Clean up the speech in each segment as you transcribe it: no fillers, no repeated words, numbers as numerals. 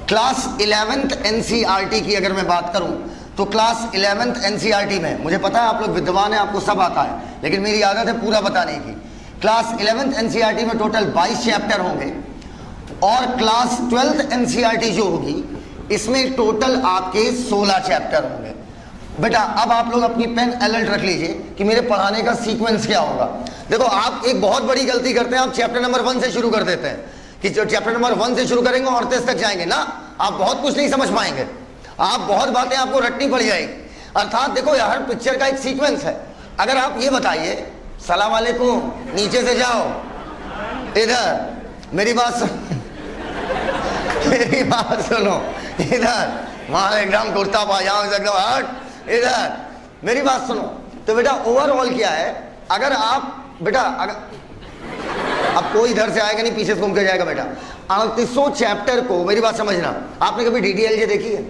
Class 11th NCERT की अगर मैं बात करूं तो क्लास 11th एनसीईआरटी में, मुझे पता है आप लोग विद्वान हैं, आपको सब आता है, लेकिन मेरी आदत है पूरा बताने की। क्लास 11th एनसीईआरटी में टोटल 22 चैप्टर होंगे और क्लास 12th एनसीईआरटी जो होगी इसमें टोटल आपके 16 चैप्टर होंगे। बेटा अब आप लोग अपनी पेन अलर्ट रख लीजिए कि मेरे पढ़ाने का सीक्वेंस क्या होगा। देखो आप एक बहुत बड़ी गलती करते हैं, आप चैप्टर नंबर 1 से शुरू कर देते हैं कि जो चैप्टर नंबर 1 से शुरू करेंगे और 38 तक जाएंगे ना, आप बहुत कुछ नहीं समझ पाएंगे, आप बहुत बातें आपको रटनी पड़ जाएगी। अर्थात देखो हर पिक्चर का एक सीक्वेंस है। अगर आप ये बताइए सलाम वालेकुम, नीचे से जाओ, इधर मेरी बात मेरी बात सुनो, इधर वहां एकदम कुर्ता पाजामा एकदम हट, इधर मेरी बात सुनो। तो बेटा ओवरऑल क्या है, अगर आप बेटा अब कोई इधर से आएगा नहीं, पीछे से घूम के जाएगा बेटा। 3800 चैप्टर को, मेरी बात समझना, आपने कभी डीडीएलजे देखी है?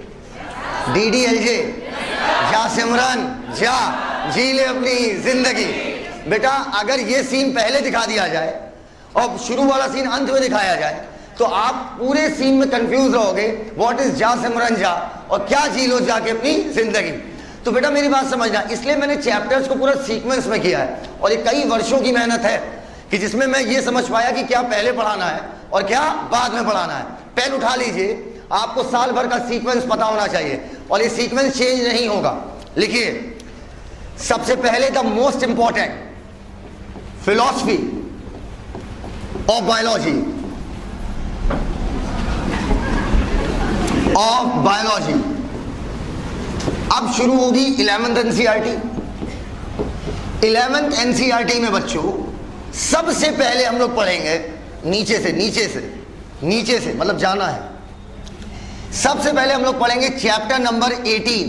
डीडीएलजे, जा सिमरन जा, जी ले अपनी जिंदगी। बेटा अगर ये सीन पहले दिखा दिया जाए और शुरू वाला सीन अंत में दिखाया जाए तो आप पूरे सीन में कंफ्यूज रहोगे, व्हाट इज जा सिमरन जा और क्या जी लो जाके अपनी जिंदगी। तो बेटा मेरी बात समझना, इसलिए मैंने चैप्टर्स को पूरा सीक्वेंस में किया है और ये कई वर्षों की मेहनत है कि जिसमें मैं ये समझ पाया कि क्या पहले पढ़ाना है और क्या बाद में पढ़ाना है। पेन उठा लीजिए, आपको साल भर का सीक्वेंस पता होना चाहिए और ये सीक्वेंस चेंज नहीं होगा। लिखिए, सबसे पहले the most important philosophy of biology, अब शुरू होगी 11th एनसीईआरटी। 11th एनसीईआरटी में बच्चों सबसे पहले हम लोग पढ़ेंगे नीचे से मतलब जाना है। सबसे पहले हम लोग पढ़ेंगे चैप्टर नंबर 18,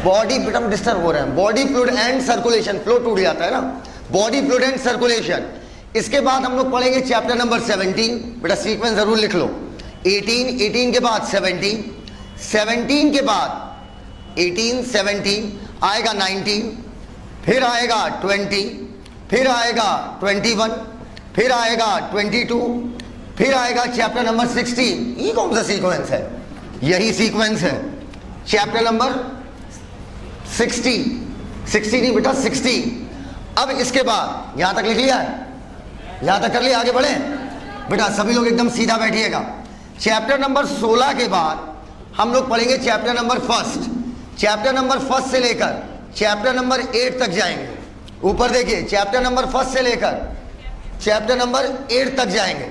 बॉडी बेटा डिस्टर्ब हो रहे हैं, body fluid and circulation, flow टूट जाता है ना, बॉडी फ्लूइड एंड सर्कुलेशन। इसके बाद हम लोग पढ़ेंगे चैप्टर नंबर 17, बेटा सीक्वेंस जरूर लिख लो, 18 के बाद 17 के बाद 18, 17 आएगा 19, फिर आएगा 20, फिर आएगा 21, फिर आएगा 22, फिर आएगा चैप्टर नंबर 16। ये कौन सा सीक्वेंस है? यही सीक्वेंस है, चैप्टर नंबर 60 नहीं बेटा 60। अब इसके बाद यहां तक लिख लिया है, यहां तक कर लिया, आगे बढ़े बेटा सभी लोग एकदम सीधा बैठिएगा। चैप्टर नंबर 16 के बाद हम लोग पढ़ेंगे चैप्टर नंबर 1। चैप्टर नंबर 1 से लेकर चैप्टर नंबर 8 तक जाएंगे। ऊपर देखिए, चैप्टर नंबर 1 से लेकर चैप्टर नंबर 8 तक जाएंगे।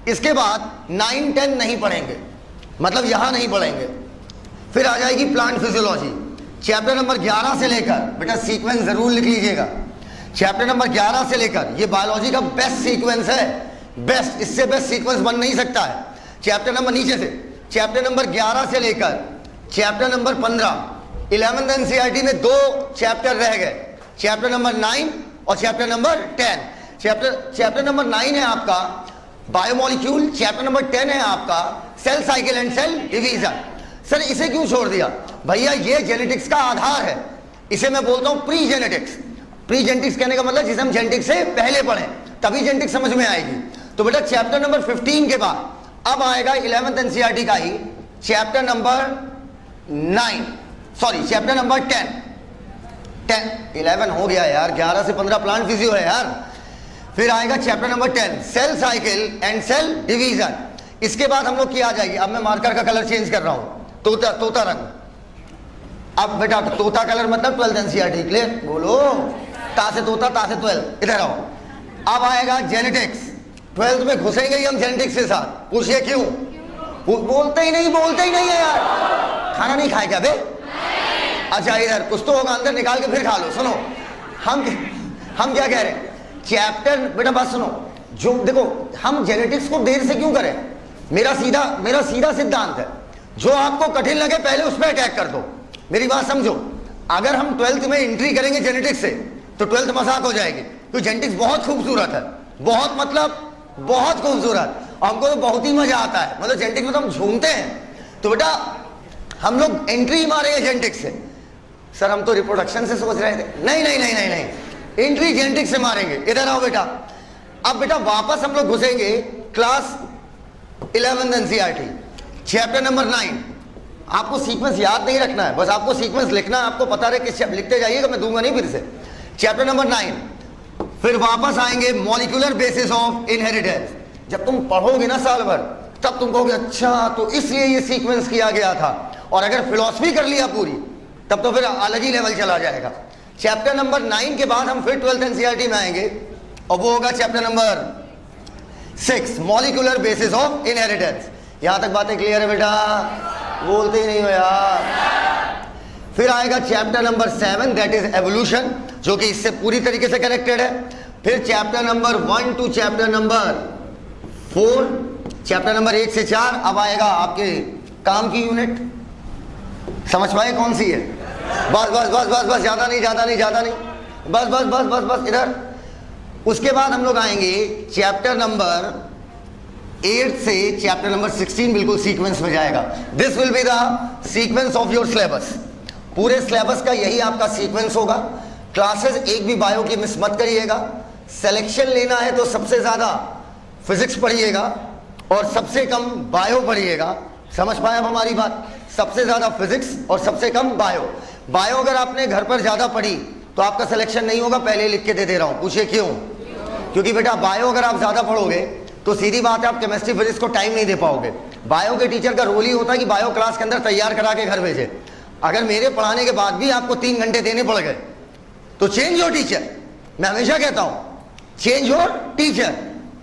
इसके बाद 9, 10 नहीं पढ़ेंगे, मतलब यहां नहीं पढ़ेंगे। फिर आ जाएगी प्लांट फिजियोलॉजी, चैप्टर नंबर 11 से लेकर, बेटा सीक्वेंस जरूर लिख लीजिएगा, चैप्टर नंबर 11 से लेकर, ये बायोलॉजी का बेस्ट सीक्वेंस है, बेस्ट, इससे बेस्ट सीक्वेंस बन नहीं सकता है। चैप्टर नंबर नीचे से चैप्टर नंबर 11 से लेकर चैप्टर नंबर 15, 11th एनसीईआरटी में 2 चैप्टर रह गए, चैप्टर नंबर 9 और चैप्टर नंबर 10। चैप्टर नंबर 9 है आपका बायोमोलिक्यूल, चैप्टर नंबर 10 है आपका cell cycle and cell division. Sir इसे क्यों छोड़ दिया? भैया ये जेनेटिक्स का आधार है, इसे मैं बोलता हूं प्री जेनेटिक्स। प्री जेनेटिक्स कहने का मतलब जिसे हम जेनेटिक्स से पहले पढ़ें तभी जेनेटिक्स समझ में आएगी। तो बेटा चैप्टर नंबर 15 के बाद अब आएगा 11th एनसीईआरटी का ही chapter number 9, sorry chapter number 10, 11 हो गया यार, 11 से 15 प्लांट फिजियो है यार। फिर आएगा chapter number 10 cell cycle and cell division. इसके बाद हम लोग की आ जाएगी, अब मैं मार्कर का कलर चेंज कर रहा हूं, तोता रंग। अब बेटा तोता कलर मतलब 12th एनसीईआरटी, क्लियर? बोलो, ता से तोता, ता से 12, इधर आओ। अब आएगा जेनेटिक्स, 12th में घुसेंगे ही हम जेनेटिक्स के साथ। पूछिए क्यों? बोलते ही नहीं है यार, खाना नहीं खाए क्या बे? अच्छा इधर कुछ तो होगा, अंदर निकाल के फिर खा लो। सुनो हम क्या कह रहे हैं, चैप्टर बेटा बात सुनो, जो देखो हम जेनेटिक्स को देर से क्यों करें, मेरा सीधा सिद्धांत है, जो आपको कठिन लगे पहले उस पर अटैक कर दो। मेरी बात समझो, अगर हम 12th में एंट्री करेंगे जेनेटिक्स से तो 12th मजाक हो जाएगी, तो जेनेटिक्स बहुत खूबसूरत है, बहुत मतलब बहुत खूबसूरत, हमको तो बहुत ही मजा आता है, मतलब जेनेटिक्स में तो हम झूमते हैं। तो बेटा हम लोग एंट्री मारेंगे जेनेटिक्स से। सर हम तो रिप्रोडक्शन से सोच रहे थे, नहीं, एंट्री जेनेटिक्स से मारेंगे। इधर आओ बेटा, अब बेटा वापस हम लोग घुसेंगे class 11th NCERT, chapter number 9। आपको सीक्वेंस याद नहीं रखना है, बस आपको सीक्वेंस लिखना है, आपको पता रहे किस चैप्टर, लिखते जाइएगा, मैं दूंगा नहीं फिर से। चैप्टर नंबर 9, फिर वापस आएंगे मॉलिक्यूलर बेसिस ऑफ इनहेरिटेंस। जब तुम पढ़ोगे ना साल भर, तब तुम कहोगे अच्छा तो इसलिए ये सीक्वेंस किया गया था। और अगर फिलॉसफी कर लिया पूरी, तब तो फिर अलग ही लेवल चला जाएगा। चैप्टर नंबर 9 के बाद हम फिर 12th एनसीईआरटी में आएंगे, और वो होगा chapter number 6, molecular basis of inheritance. यहां तक बातें क्लियर है बेटा? बोलते ही नहीं हो यार। फिर आएगा chapter number 7, that is evolution, जो कि इससे पूरी तरीके से कनेक्टेड है। फिर chapter number 1 to chapter number 4, chapter number 1 से 4। अब आएगा आपके काम की यूनिट, समझ पाए कौन सी है? बस बस बस बस बस, ज्यादा नहीं ज्यादा नहीं ज्यादा नहीं, बस बस बस बस बस इधर। उसके बाद हम लोग आएंगे चैप्टर नंबर 8 से चैप्टर नंबर 16, बिल्कुल सीक्वेंस में जाएगा। This will be the sequence of your syllabus. पूरे सिलेबस का यही आपका सीक्वेंस होगा। क्लासेस एक भी बायो की मिस मत करिएगा। सिलेक्शन लेना है तो सबसे ज्यादा फिजिक्स पढ़िएगा और सबसे कम बायो पढ़िएगा। समझ पाए अब हमारी बात? सबसे ज्यादा फिजिक्स और सबसे कम बायो। बायो अगर आपने घर पर ज्यादा पढ़ी तो आपका सिलेक्शन नहीं होगा, पहले लिख के दे रहा हूं। पूछिए क्यों? क्योंकि बेटा बायो अगर आप ज्यादा पढ़ोगे तो सीधी बात है आप केमिस्ट्री फिजिक्स को टाइम नहीं दे पाओगे। बायो के टीचर का रोल ही होता है कि बायो क्लास के अंदर तैयार करा के घर भेजे। अगर मेरे पढ़ाने के बाद भी आपको 3 घंटे देने पड़ गए तो चेंज योर टीचर। मैं हमेशा कहता हूं चेंज योर टीचर,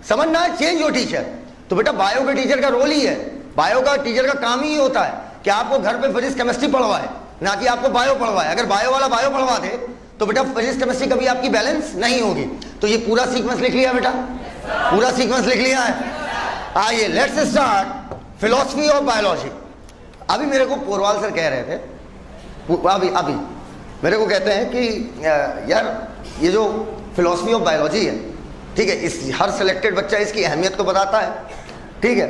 समझना है, चेंज योर टीचर। तो बेटा बायो के टीचर का रोल ही है, बायो का टीचर का काम ही होता है कि आपको घर पे फिजिक्स केमिस्ट्री पढ़वाए, ना कि आपको बायो पढ़वाए। अगर बायो वाला बायो पढ़वा दे तो बेटा फिजिक्स केमिस्ट्री कभी आपकी बैलेंस नहीं होगी। तो ये पूरा सीक्वेंस लिख लिया बेटा? पूरा सीक्वेंस लिख लिया है। आइए let's start philosophy of biology. अभी मेरे को पोरवाल सर कह रहे थे, अभी मेरे को कहते हैं कि यार ये जो फिलॉसफी ऑफ बायोलॉजी है, ठीक है, इस हर सिलेक्टेड बच्चा इसकी अहमियत को बताता है, ठीक है,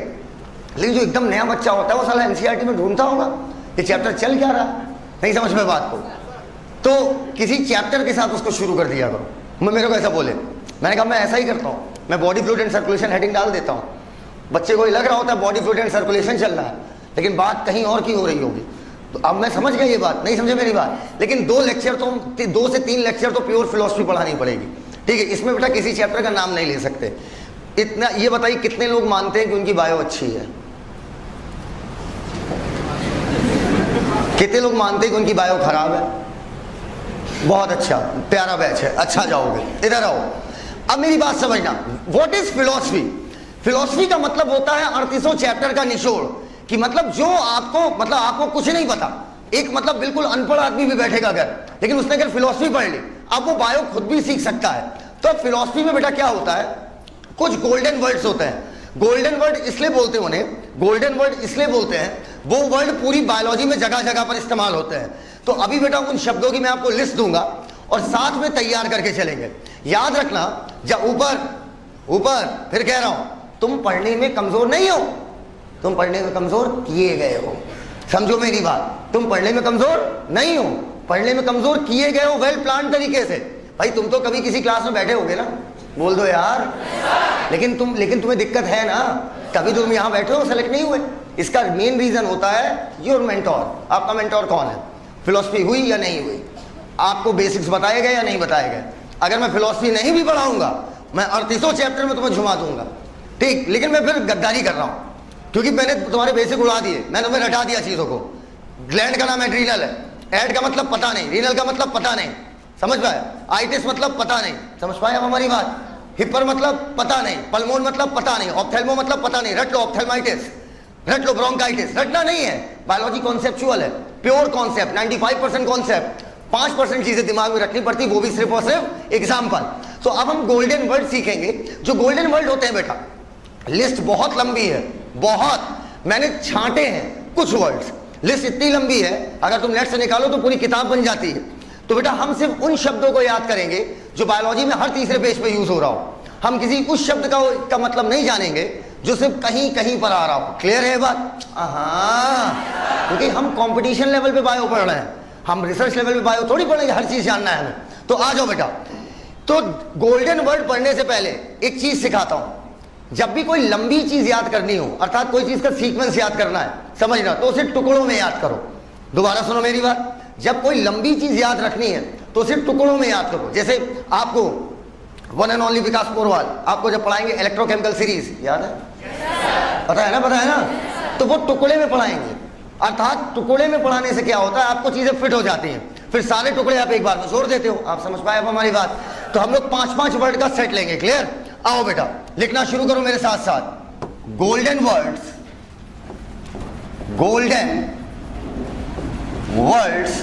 लेकिन जो एकदम नया बच्चा होता है वो साला एनसीईआरटी में ढूंढता होगा ये चैप्टर चल क्या रहा, नहीं समझ में बात को, तो किसी चैप्टर के साथ उसको शुरू कर दिया करो। मेरे को ऐसा बोले, मैंने कहा मैं ऐसा ही करता हूँ, मैं body fluid and circulation heading डाल देता हूँ। बच्चे को ये लग रहा होता है बॉडी फ्लूइड एंड सर्कुलेशन चल रहा है, लेकिन बात कहीं और की हो रही होगी। तो अब मैं समझ गया ये बात, नहीं समझे मेरी बात, लेकिन 2 से 3 लेक्चर तो प्योर फिलॉसफी पढ़ानी पड़ेगी, ठीक है। इसमें बेटा किसी चैप्टर का नाम नहीं ले सकते। इतना ये बताइए कितने लोग मानते हैं कि उनकी बायो अच्छी है? कितने लोग मानते हैं कि उनकी बायो खराब है? बहुत अच्छा, प्यारा बैच है, अच्छा जाओगे, इधर आओ। अब मेरी बात समझना, व्हाट इज फिलॉसफी? फिलॉसफी का मतलब होता है 38 चैप्टर का निचोड़, कि मतलब जो आपको कुछ नहीं पता, एक मतलब बिल्कुल अनपढ़ आदमी भी बैठेगा अगर, लेकिन उसने अगर फिलॉसफी पढ़ ली, अब वो बायो खुद भी सीख सकता है। तो फिलॉसफी में बेटा क्या होता है, कुछ गोल्डन वर्ड्स होते हैं। गोल्डन वर्ड इसलिए बोलते हैं उन्हें, गोल्डन वर्ड इसलिए बोलते हैं, वो वर्ड पूरी बायोलॉजी में जगह जगह पर इस्तेमाल होते हैं। तो अभी बेटा उन शब्दों की मैं आपको लिस्ट दूंगा और साथ में तैयार करके चलेंगे। याद रखना, जब ऊपर फिर कह रहा हूं, तुम पढ़ने में कमजोर नहीं हो, तुम पढ़ने में कमजोर किए गए हो। समझो मेरी बात, तुम पढ़ने में कमजोर नहीं हो, पढ़ने में कमजोर किए गए हो वेल प्लान तरीके से। भाई तुम तो कभी किसी क्लास में बैठे होगे ना, बोल दो यार, लेकिन तुम्हें दिक्कत है ना, कभी तुम यहां बैठे हो सेलेक्ट नहीं हुए। इसका मेन रीजन होता है योर मेंटोर। आपका मेंटोर कौन है? फिलॉसफी हुई या नहीं हुई, आपको बेसिक्स बताए गए या नहीं बताए गए। अगर मैं फिलॉसफी नहीं भी पढ़ाऊंगा, मैं 38 चैप्टर में तुम्हें झुमा दूंगा, ठीक, लेकिन मैं फिर गद्दारी कर रहा हूं, क्योंकि मैंने तुम्हारे बेसिक उड़ा दिए, मैंने तुम्हें रटा दिया चीजों को। ग्लैंड का नाम एड्रीनल है, एड का मतलब पता नहीं, रीनल का मतलब पता नहीं, समझ पाए, आइटिस मतलब पता नहीं, समझ पाए अब हमारी बात, हिपर मतलब पता नहीं, पल्मोन मतलब पता नहीं, ऑप्थेल्मो मतलब पता नहीं, रट लो ऑप्थेल्माइटिस, रट लो ब्रोंकाइटिस। रटना नहीं है, बायोलॉजी कॉन्सेप्चुअल है, प्योर कॉन्सेप्ट, 95% कॉन्सेप्ट, 5% चीजें दिमाग में रखनी पड़ती, वो भी सिर्फ और सिर्फ एग्जाम्पल। तो अब हम गोल्डन वर्ड सीखेंगे। जो गोल्डन वर्ड होते हैं बेटा, लिस्ट बहुत लंबी है, बहुत, मैंने छांटे हैं कुछ वर्ड्स, लिस्ट इतनी लंबी है अगर तुम नेट से निकालो तो पूरी किताब बन जाती है। तो बेटा हम सिर्फ उन शब्दों को याद करेंगे जो बायोलॉजी में हर तीसरे पेज पे यूज हो रहा हो। हम किसी उस शब्द का मतलब नहीं जानेंगे जो सिर्फ कहीं कहीं पर आ रहा हो। क्लियर है बात? हाँ, क्योंकि हम कंपटीशन लेवल पे बायो पढ़ रहे हैं, हम रिसर्च लेवल पे बायो थोड़ी पढ़ेंगे, हर चीज जानना है हमें। तो आ जाओ बेटा, तो गोल्डन वर्ड पढ़ने से पहले एक चीज सिखाता हूं, जब भी कोई लंबी चीज याद करनी हो, अर्थात कोई चीज का सीक्वेंस याद करना है, समझना, तो उसे टुकड़ों में याद करो। दोबारा सुनो मेरी बात, जब कोई लंबी चीज याद रखनी है तो उसे टुकड़ों में याद करो। जैसे आपको वन एंड ओनली विकास पोरवाल आपको जब पढ़ाएंगे इलेक्ट्रोकेमिकल सीरीज, याद है? पता है ना? तो वो टुकड़े में पढ़ाएंगे, अर्थात टुकड़े में पढ़ाने से क्या होता है, आपको चीजें फिट हो जाती हैं, फिर सारे टुकड़े आप एक बार में जोड़ देते हो। आप समझ पाए अब हमारी बात? तो हम लोग 5-5 वर्ड का सेट लेंगे, क्लियर? आओ बेटा, लिखना शुरू करो मेरे साथ साथ। Golden words, golden words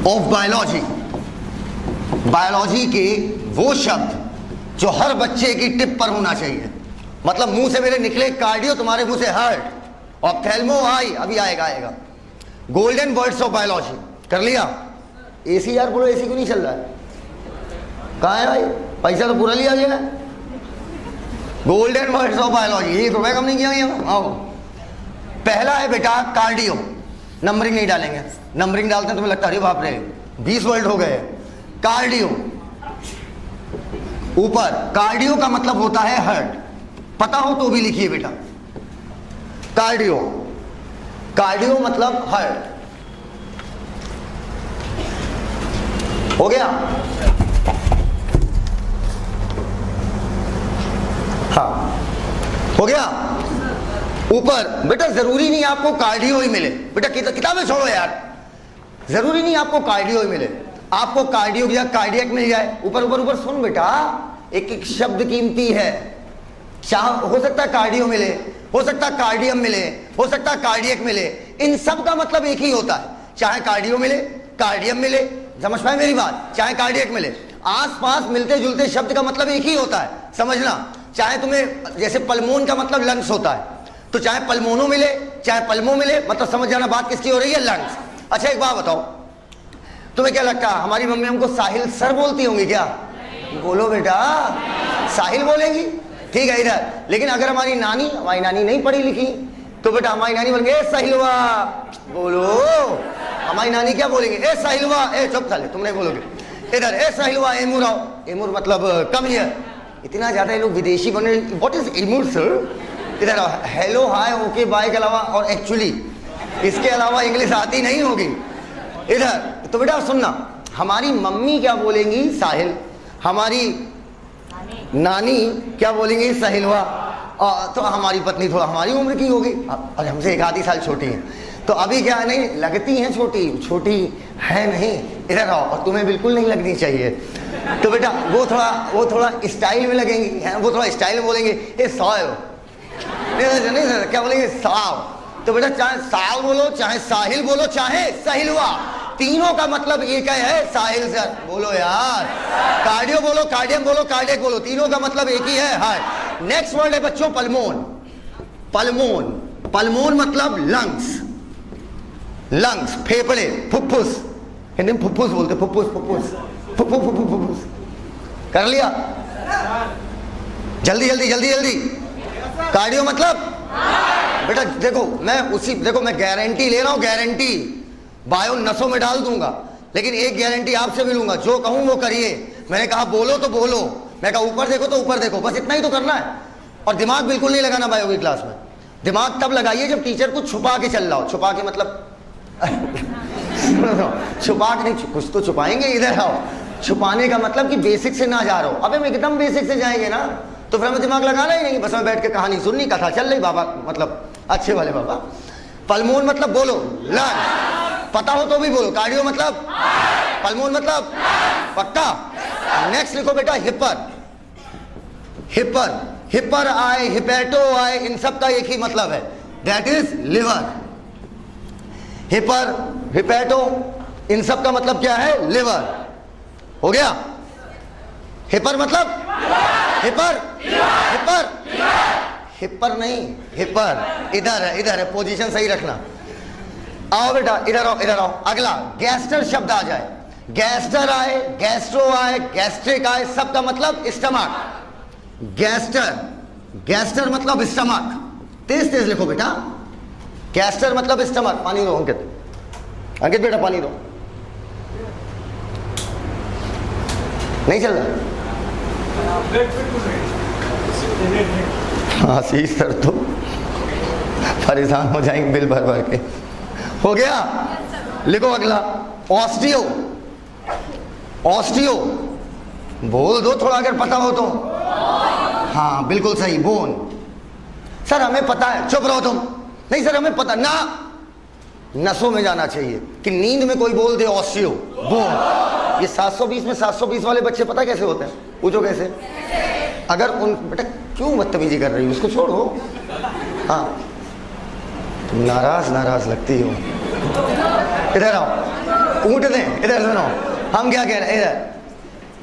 of biology, biology के वो शब्द जो हर बच्चे की टिप पर होना चाहिए। मतलब मुंह से मेरे निकले कार्डियो, तुम्हारे मुंह से हार्ट, ऑप्थेल्मो आई अभी आएगा। गोल्डन वर्ड्स ऑफ बायोलॉजी कर लिया? एसी यार बोलो, एसी क्यों नहीं चल रहा है? कहाँ है भाई? पैसा तो पूरा लिया गया। गोल्डन वर्ड्स ऑफ बायोलॉजी, 1 रुपए कम नहीं किया गया। आओ, पहला है बेटा कार्डियो। नंबरिंग नहीं डालेंगे, नंबरिंग डालते हैं तुम्हें लगता है अरे बाप रे 20 वर्ड हो गए। कार्डियो, ऊपर कार्डियो का मतलब होता है हार्ट, पता हो तो भी लिखिए बेटा। कार्डियो, कार्डियो मतलब हार्ट, हो गया? हाँ, हो गया। ऊपर बेटा जरूरी नहीं आपको कार्डियो ही मिले, बेटा किताबें छोड़ो यार, जरूरी नहीं आपको कार्डियो ही मिले, आपको कार्डियो या कार्डियक मिल जाए। ऊपर ऊपर ऊपर सुन बेटा, एक एक शब्द कीमती है। हो सकता है कार्डियो मिले, हो सकता है कार्डियम मिले, हो सकता है कार्डियक मिले, इन सब का मतलब एक ही होता है। चाहे कार्डियो मिले, कार्डियम मिले, समझ पाए मेरी बात? चाहे कार्डियक मिले, आसपास मिलते जुलते शब्द का मतलब एक ही होता है, समझना। चाहे तुम्हें जैसे पल्मोन का मतलब लंग्स होता है, तो चाहे पल्मोनो मिले चाहे पल्मो मिले, मतलब समझ जाना बात किसकी हो रही है, लंग्स। अच्छा एक बात बताओ, तुम्हें क्या लगता है हमारी मम्मी हमको साहिल सर बोलती होंगी क्या? बोलो बेटा, साहिल बोलेंगी, ठीक है इधर। लेकिन अगर हमारी नानी नहीं पढ़ी लिखी, तो बेटा हमारी नानी बोलेंगे ए साहिलवा, बोलो। हमारी नानी क्या बोलेंगे? ए साहिलवा, ए चुप साले, तुम नहीं बोलोगे। इधर ए साहिलवा, एमुर आओ, एमुर मतलब कम हियर। इतना ज्यादा ये लोग विदेशी बने, व्हाट इज एमुर सर? इधर आओ, हेलो हाय ओके बाय के अलावा और एक्चुअली इसके अलावा इंग्लिश आती नहीं होगी। इधर तो बेटा सुनना, हमारी मम्मी क्या बोलेंगी? साहिल। हमारी नानी क्या बोलेंगी? साहिलवा। तो हमारी पत्नी थोड़ा हमारी उम्र की होगी, और हमसे 1 आधी साल छोटी है, तो अभी क्या नहीं लगती हैं छोटी है नहीं। इधर आओ, और तुम्हें बिल्कुल नहीं लगनी चाहिए। तो बेटा वो थोड़ा स्टाइल में लगेंगी, वो थोड़ा स्टाइल में बोलेंगे ए साहिल, नहीं सर क्या बोलेंगे? साव। तो बेटा चाहे साव बोलो, चाहे साहिल बोलो, चाहे साहिलवा, तीनों का मतलब एक है, साहिल सर। बोलो यार, कार्डियो बोलो, कार्डियम बोलो, कार्डियक बोलो, तीनों का मतलब एक ही है, हार्ट। नेक्स्ट वर्ड है बच्चों पल्मोन। पल्मोन मतलब लंग्स, लंग्स फेफड़े, फुफ्फुस, हिंदी में फुफ्फुस बोलते, फुफ्फुस। कर लिया? जल्दी। कार्डियो मतलब बेटा देखो, मैं गारंटी ले रहा हूं, गारंटी बायो नसों में डाल दूंगा, लेकिन एक गारंटी आपसे भी लूंगा, जो कहूं वो करिए। मैंने कहा बोलो तो बोलो, मैं कहा ऊपर देखो तो ऊपर देखो, बस इतना ही तो करना है। और दिमाग बिल्कुल नहीं लगाना बायो की क्लास में। दिमाग तब लगाइए जब टीचर कुछ छुपा के चल रहा हो। छुपा के मतलब छुपा के नहीं, कुछ तो छुपाएंगे। इधर आओ, छुपाने का मतलब कि बेसिक से ना जा रहा हो। अबे हम एकदम बेसिक से जाएंगे ना, तो फिर हमें दिमाग लगाना ही नहीं, बस मैं बैठ के कहानी सुननी, कथा चल रही, बाबा मतलब अच्छे वाले बाबा। पल्मोन मतलब बोलो लंग्स, पता हो तो भी बोलो। कार्डियो मतलब, पल्मोन मतलब पक्का। नेक्स्ट लिखो बेटा हिपर आए, हिपैटो आए, इन सब का एक ही मतलब है, दैट इज लिवर। हिपैटो इन सब का मतलब क्या है? लिवर। हो गया? हिपर मतलब हिपर नहीं, हिपर इधर है, पोजीशन सही रखना। आओ बेटा इधर आओ। अगला गैस्टर शब्द आ जाए, गैस्टर आए, गैस्ट्रो आए, गैस्ट्रिक आए, सबका मतलब स्टमक। गैस्टर मतलब स्टमक, तेज लिखो बेटा। गैस्टर मतलब स्टमक। पानी दो अंकित बेटा, पानी दो। नहीं चल रहा? आशीष सर तो परेशान हो जाएंगे बिल भर भर के। हो गया, लिखो अगला, ऑस्टियो। ऑस्टियो बोल दो थोड़ा अगर पता हो तो। हाँ बिल्कुल सही, बोन। सर हमें पता है, चुप रहो तुम। नहीं सर हमें पता ना, नसों में जाना चाहिए कि नींद में कोई बोल दे ऑस्टियो, बोन। ये 720 में 720 वाले बच्चे पता कैसे होते हैं? पूछो कैसे? अगर उन, बेटा क्यों बदतमीजी कर रही हो, उसको छोड़ो। हाँ तुम नाराज लगती हो। इधर आओ, ऊँट दें, इधर सुनो हम क्या कह रहे हैं, इधर।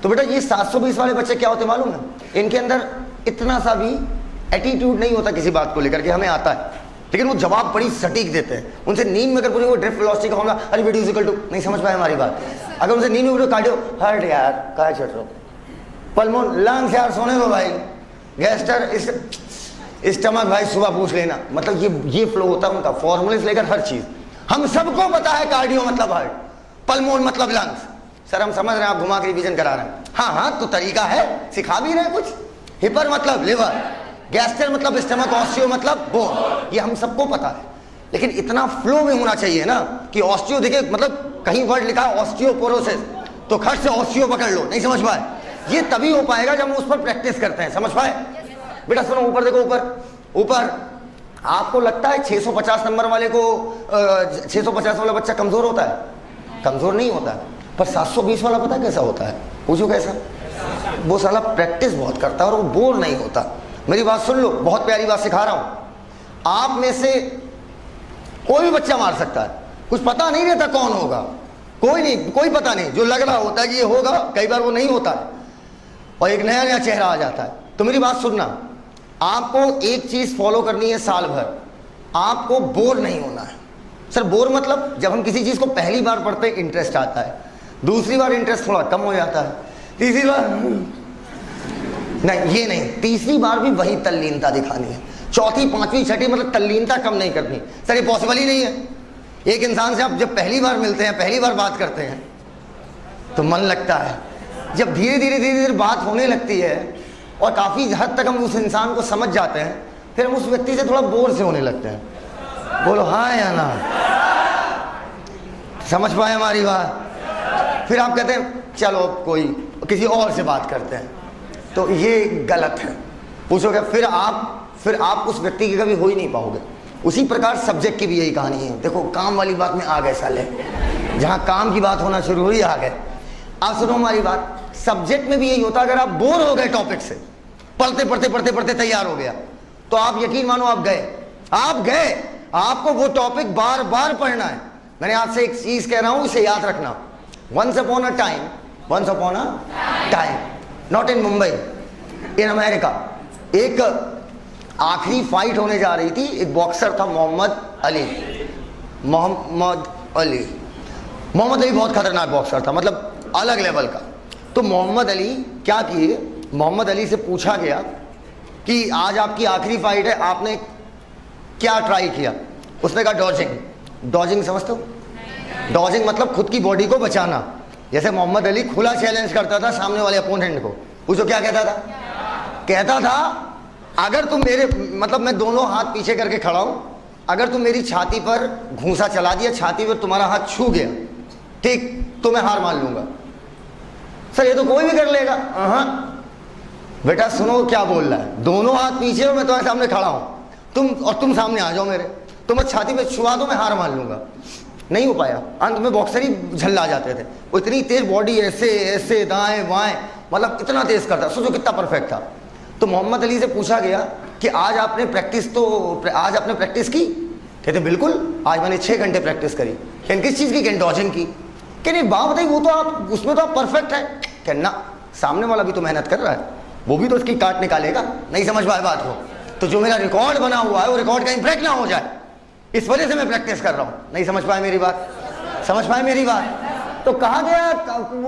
तो बेटा ये 720 वाले बच्चे क्या होते मालूम है? इनके अंदर इतना सा भी एटीट्यूड नहीं होता किसी बात को लेकर के, हमें आता है, लेकिन वो जवाब बड़ी सटीक देते हैं। उनसे नींद में अगर पूछे वो ड्रिफ्ट वेलोसिटी का होगा, अरे वीडियो इक्वल टू, नहीं समझ पाए हमारी बात। अगर उनसे नींद में पूछो कार्डियो, हार्ट यार कहा चढ़ रहा, पल्मोन लंग्स यार सोने को भाई, गैस्टर स्टमक भाई सुबह पूछ लेना। मतलब ये फ्लो होता है उनका, फॉर्मूले से लेकर हर चीज। हम सबको पता है कार्डियो मतलब हार्ट, पल्मोन मतलब लंग्स। सर हम समझ रहे हैं, आप घुमा के रिवीजन करा रहे हैं। हाँ तो तरीका है, सिखा भी रहे हैं कुछ। हिपर मतलब लिवर, गैस्टर मतलब स्टमक, ऑस्टियो मतलब बोन, ये हम सबको पता है। लेकिन इतना फ्लो में होना चाहिए ना कि ऑस्टियो दिखे, मतलब कहीं वर्ड लिखा है ऑस्टियोपोरोसिस तो खट से ऑस्टियो पकड़ लो, नहीं समझ पाए। ये तभी हो पाएगा जब हम उस पर प्रैक्टिस करते हैं, समझ पाए? बेटा सुनो, ऊपर देखो, ऊपर आपको लगता है 650 नंबर वाले को 650 वाला बच्चा कमजोर होता है? कमजोर नहीं होता है। पर 720 वाला पता कैसा होता है? पूछो कैसा? वो साला प्रैक्टिस बहुत करता है और वो बोर नहीं होता। मेरी बात सुन लो, बहुत प्यारी बात सिखा रहा हूं। आप में से कोई भी बच्चा मार सकता है, कुछ पता नहीं रहता कौन होगा, कोई पता नहीं। जो लग रहा होता है कि ये होगा, कई बार वो नहीं होता है और एक नया चेहरा आ जाता है। तो मेरी बात सुनना, आपको एक चीज फॉलो करनी है साल भर, आपको बोर नहीं होना है। सर बोर मतलब जब हम किसी चीज को पहली बार पढ़ते इंटरेस्ट आता है, दूसरी बार इंटरेस्ट थोड़ा कम हो जाता है, तीसरी बार नहीं, ये नहीं, तीसरी बार भी वही तल्लीनता दिखानी है, चौथी पांचवी छठी मतलब तल्लीनता कम नहीं करनी। सर ये पॉसिबल ही नहीं है। एक इंसान से आप जब पहली बार मिलते हैं, पहली बार बात करते हैं तो मन लगता है। जब धीरे धीरे बात होने लगती है और काफी हद तक हम उस इंसान को समझ जाते हैं, फिर हम उस व्यक्ति से थोड़ा बोर से होने लगते हैं। बोलो हाँ या ना, समझ पाए हमारी बात? फिर आप कहते हैं चलो कोई किसी और से बात करते हैं, तो ये गलत है। पूछोगे फिर आप उस व्यक्ति के कभी हो ही नहीं पाओगे। उसी प्रकार सब्जेक्ट की भी यही कहानी है। देखो काम वाली बात में आ गए साले, जहां काम की बात होना शुरू हुई आ गए। आप सुनो हमारी बात, सब्जेक्ट में भी यही होता है। अगर आप बोर हो गए टॉपिक से, पढ़ते तैयार हो गया, तो आप यकीन मानो आप गए, आपको वो टॉपिक बार बार पढ़ना है। मैंने आपसे एक चीज कह रहा हूं, इसे याद रखना। Once upon a time, not in Mumbai, in America, एक आखिरी फाइट होने जा रही थी। एक बॉक्सर था मोहम्मद अली बहुत खतरनाक बॉक्सर था, मतलब अलग लेवल का। तो मोहम्मद अली क्या किए, मोहम्मद अली से पूछा गया कि आज आपकी आखिरी फाइट है, आपने क्या ट्राई किया? उसने कहा डॉजिंग समझते हो? डॉजिंग मतलब खुद की बॉडी को बचाना। जैसे मोहम्मद अली खुला चैलेंज करता था सामने वाले अपोनेंट को, उसको क्या कहता था अगर तुम मेरे, मतलब मैं दोनों हाथ पीछे करके खड़ा हूं, अगर तुम मेरी छाती पर घूंसा चला दिया, छाती पर तुम्हारा हाथ छू गया, ठीक, तो मैं हार मान लूंगा। सर ये तो कोई भी कर लेगा। बेटा सुनो क्या बोल रहा है, दोनों हाथ पीछे और मैं तुम्हारे सामने खड़ा हूं, तुम सामने आ जाओ मेरे, तुम छाती पे छुआ दो, मैं हार मान लूंगा। नहीं हो पाया, अंत में बॉक्सर ही झल्ला जाते थे। वो इतनी तेज बॉडी, ऐसे दाएं बाएं, मतलब इतना तेज करता, सोचो कितना परफेक्ट था। तो मोहम्मद अली से पूछा गया कि आज आपने प्रैक्टिस की? कहते बिल्कुल, आज मैंने 6 घंटे प्रैक्टिस करी। कहते किस चीज की? डॉजिंग की। कहते बात बताइए, वो तो आप उसमें तो आप परफेक्ट है। कहना सामने वाला भी तो मेहनत कर रहा है, वो भी तो उसकी काट निकालेगा। नहीं समझ पाए बात को? तो जो मेरा रिकॉर्ड बना हुआ है वो रिकॉर्ड कहीं ब्रेक ना हो जाए, इस वजह से मैं प्रैक्टिस कर रहा हूं। नहीं समझ पाए मेरी बात? समझ पाए मेरी बात? तो कहा गया,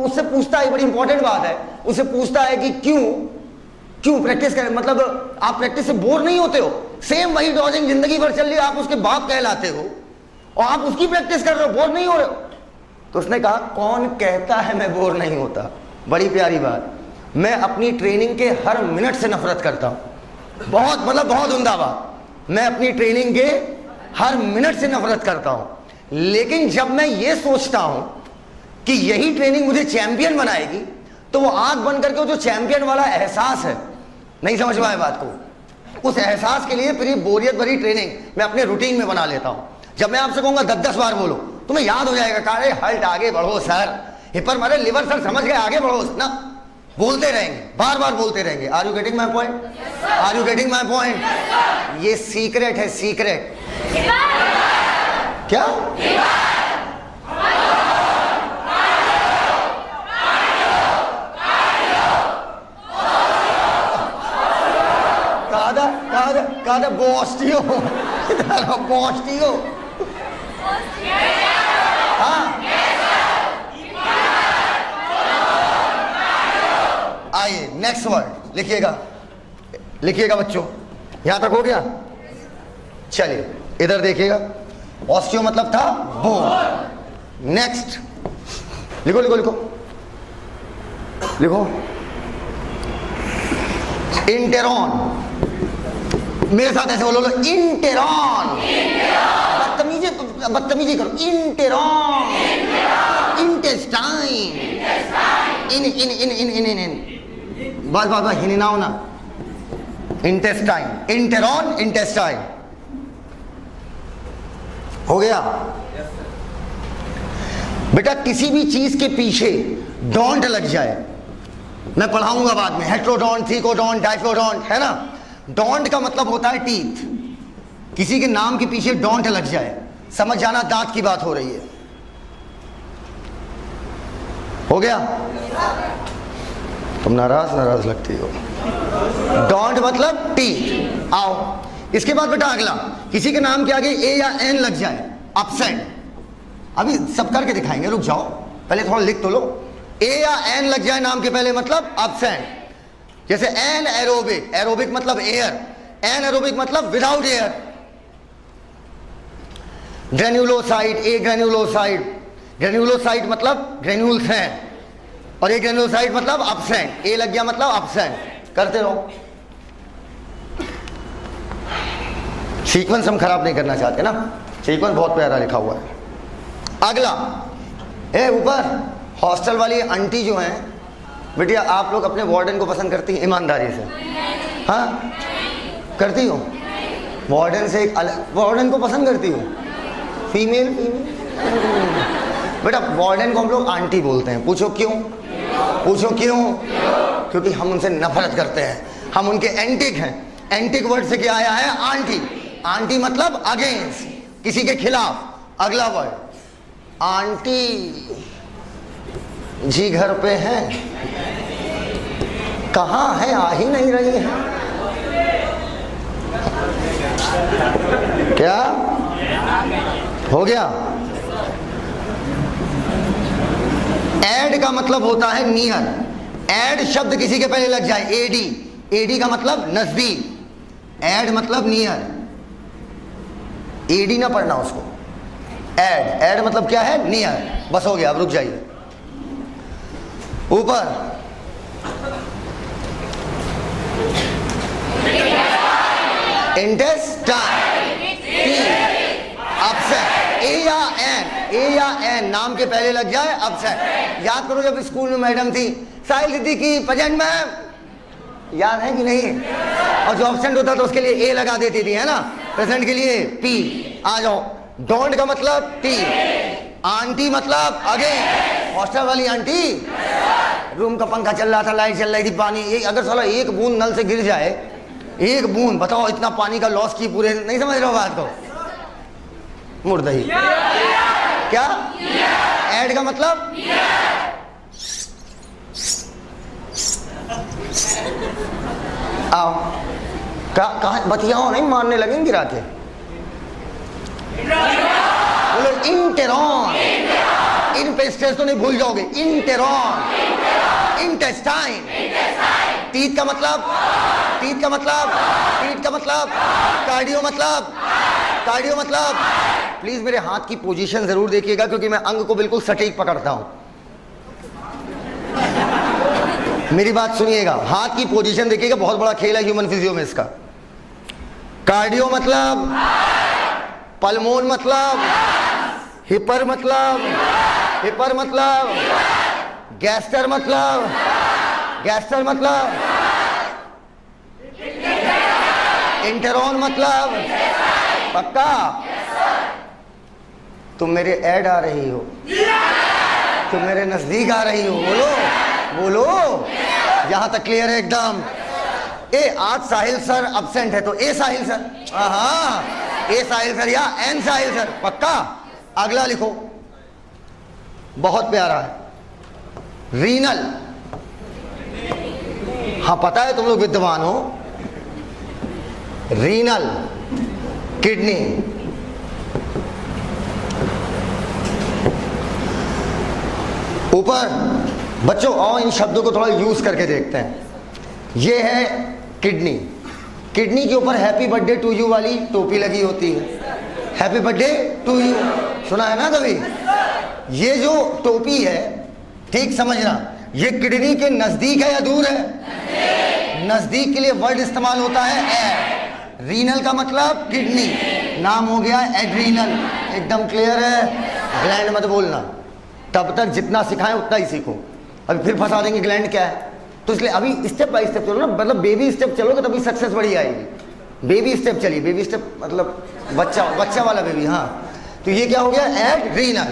उससे पूछता है, बड़ी इंपॉर्टेंट बात है, उससे पूछता है कि क्यों प्रैक्टिस करें, मतलब आप प्रैक्टिस से बोर नहीं होते हो? सेम वही डॉजिंग जिंदगी भर चल रही है, आप उसके बाप कहलाते हो और आप उसकी प्रैक्टिस कर रहे हो, बोर नहीं हो रहे हो? तो उसने कहा कौन कहता है मैं बोर नहीं होता? बड़ी प्यारी बात, मैं अपनी ट्रेनिंग के हर मिनट से नफरत करता हूं। बहुत मतलब बहुत उम्दा बात। मैं अपनी ट्रेनिंग के हर मिनट से नफरत करता हूं, लेकिन जब मैं ये सोचता हूं कि यही ट्रेनिंग मुझे चैंपियन बनाएगी, तो वो आंख बंद करके वो जो चैंपियन वाला एहसास है, नहीं समझ पाए बात को, उस एहसास के लिए फिर ये बोरियत भरी ट्रेनिंग मैं अपने रूटीन में बना लेता हूं। जब मैं आपसे कहूंगा 10-10 बार बोलो, तुम्हें याद हो जाएगा, कहा हल्ट आगे बढ़ो सर, हिपर मारे लिवर सर, समझ गए, आगे बढ़ो ना, बोलते रहेंगे, बार बार बोलते रहेंगे। Are you getting my point? Are you getting my point? ये सीक्रेट है, सीक्रेट। क्या? कहा था बॉस्टी हो, बॉस्टी हो। हाँ, आइए नेक्स्ट वर्ड लिखिएगा, लिखिएगा बच्चों, यहां तक हो गया। चलिए इधर देखिएगा, ऑस्टियो मतलब था बोन। नेक्स्ट लिखो लिखो लिखो लिखो, इंटेरॉन। मेरे साथ ऐसे बोलो, इंटेरॉन। बदतमीजी करो, इंटेरॉन, इंटेस्टाइन, इन इन इन इन इन इन इन बस बस बस हिना होना, इंटेस्टाइन, इंटेरॉन, इंटेस्टाइन। हो गया बेटा। किसी भी चीज के पीछे डोंट लग जाए, मैं पढ़ाऊंगा बाद में, हेट्रोडोंट, थीकोडोंट, डाइफोडोंट, है ना। डोंट का मतलब होता है टीथ। किसी के नाम के पीछे डोंट लग जाए, समझ जाना दांत की बात हो रही है। हो गया? तुम नाराज नाराज लगती हो। डोंट मतलब टीथ। आओ इसके बाद बेटा अगला, किसी के नाम के आगे ए या एन लग जाए, अपसेंट। अभी सब करके दिखाएंगे, रुक जाओ, पहले थोड़ा लिख तो लो। ए या एन लग जाए नाम के पहले मतलब अपसेंट। जैसे एन एरोबिक, एरोबिक मतलब एयर, एन एरोबिक मतलब विदाउट एयर। ग्रेन्युलोसाइट, ए ग्रेन्युलोसाइट, ग्रेन्युलोसाइट मतलब ग्रेन्यूल्स हैं, और ए ग्रेन्युलोसाइट मतलब अपसेंट। ए लग गया मतलब अपसेंट। करते रहो, सीक्वेंस हम खराब नहीं करना चाहते ना, सीक्वेंस बहुत प्यारा लिखा हुआ है। अगला ए ऊपर, हॉस्टल वाली आंटी जो हैं, बेटिया आप लोग अपने वार्डन को पसंद करती हैं ईमानदारी से? हाँ करती हो? वार्डन से एक अलग, वार्डन को पसंद करती हो? फीमेल फीमेल बेटा, वार्डन को हम लोग आंटी बोलते हैं। पूछो क्यों? पूछो क्यों? क्योंकि हम उनसे नफरत करते हैं, हम उनके एंटिक हैं। एंटिक वर्ड से क्या आया है? आंटी। आंटी मतलब अगेंस्ट, किसी के खिलाफ। अगला वर्ड, आंटी जी घर पे हैं? कहाँ है? आ ही नहीं रही है। क्या हो गया? एड का मतलब होता है नियर। एड शब्द किसी के पहले लग जाए, एडी, एडी का मतलब नजदीक, एड मतलब नियर। एडी ना पढ़ना उसको, एड, एड मतलब क्या है? नियर। बस हो गया, अब रुक जाइए। ऊपर इंटेस्टाइन, अपसेट। ए या एन, ए या एन नाम के पहले लग जाए अपसेट। याद करो जब स्कूल में मैडम थी साहिल सिद्दीकी प्रेजेंट मैम, याद है कि नहीं? और जो अपसेंट होता था उसके लिए ए लगा देती थी, है ना, प्रेजेंट के लिए पी। आ जाओ, डोंट का मतलब टी, आंटी मतलब अगेन, हॉस्टल वाली आंटी। रूम का पंखा चल रहा था, लाइट चल रही थी, पानी, ये अगर साला एक बूंद नल से गिर जाए, एक बूंद, बताओ इतना पानी का लॉस की पूरे, नहीं समझ रहे हो बात को? मुर्दही। क्या? एड का मतलब आओ, कहा बतियाओ, नहीं मारने लगेंगे गिरा के। बोलो इंटेरॉन, इन पे स्ट्रेस तो नहीं भूल जाओगे। इंटेरॉन, इंटेस्टाइन। टीथ का मतलब, टीथ का मतलब, टीथ का मतलब, कार्डियो मतलब, कार्डियो मतलब। प्लीज मेरे हाथ की पोजीशन जरूर देखिएगा, क्योंकि मैं अंग को बिल्कुल सटीक पकड़ता हूं। मेरी बात सुनिएगा, हाथ की पोजीशन देखिएगा, बहुत बड़ा खेल है ह्यूमन फिजियो में इसका। कार्डियो मतलब, पल्मोन मतलब, हिपर मतलब, हिपर मतलब, गैस्टर मतलब, गैस्टर मतलब, इंटेरॉन मतलब, पक्का? तुम मेरे ऐड आ रही हो, तुम मेरे नजदीक आ रही हो, बोलो बोलो। यहां तक क्लियर है एकदम? ए आज साहिल सर अब्सेंट है तो ए साहिल सर, हाँ ए साहिल सर या एन साहिल सर, पक्का? अगला लिखो, बहुत प्यारा है, रीनल। हाँ पता है तुम लोग विद्वान हो। Renal, kidney. ऊपर बच्चों आओ इन शब्दों को थोड़ा यूज करके देखते हैं। ये है किडनी। किडनी के ऊपर हैप्पी बर्थडे टू यू वाली टोपी लगी होती है। हैप्पी बर्थडे टू यू सुना है ना कभी? ये जो टोपी है, ठीक समझना, ये किडनी के नजदीक है या दूर है? नजदीक के लिए वर्ड इस्तेमाल होता है एड। रीनल का मतलब किडनी, नाम हो गया एड्रीनल। एकदम क्लियर है? ग्लैंड मत बोलना, तब तक जितना सिखाएं उतना ही सीखो। अभी फिर फंसा देंगे ग्लैंड क्या है, तो इसलिए अभी स्टेप बाय स्टेप चलो ना, मतलब बेबी स्टेप चलोगे तभी सक्सेस बड़ी आएगी। बेबी स्टेप चलिए, बेबी स्टेप मतलब बच्चा वाला बेबी। हाँ तो ये क्या हो गया? एड्रीनल।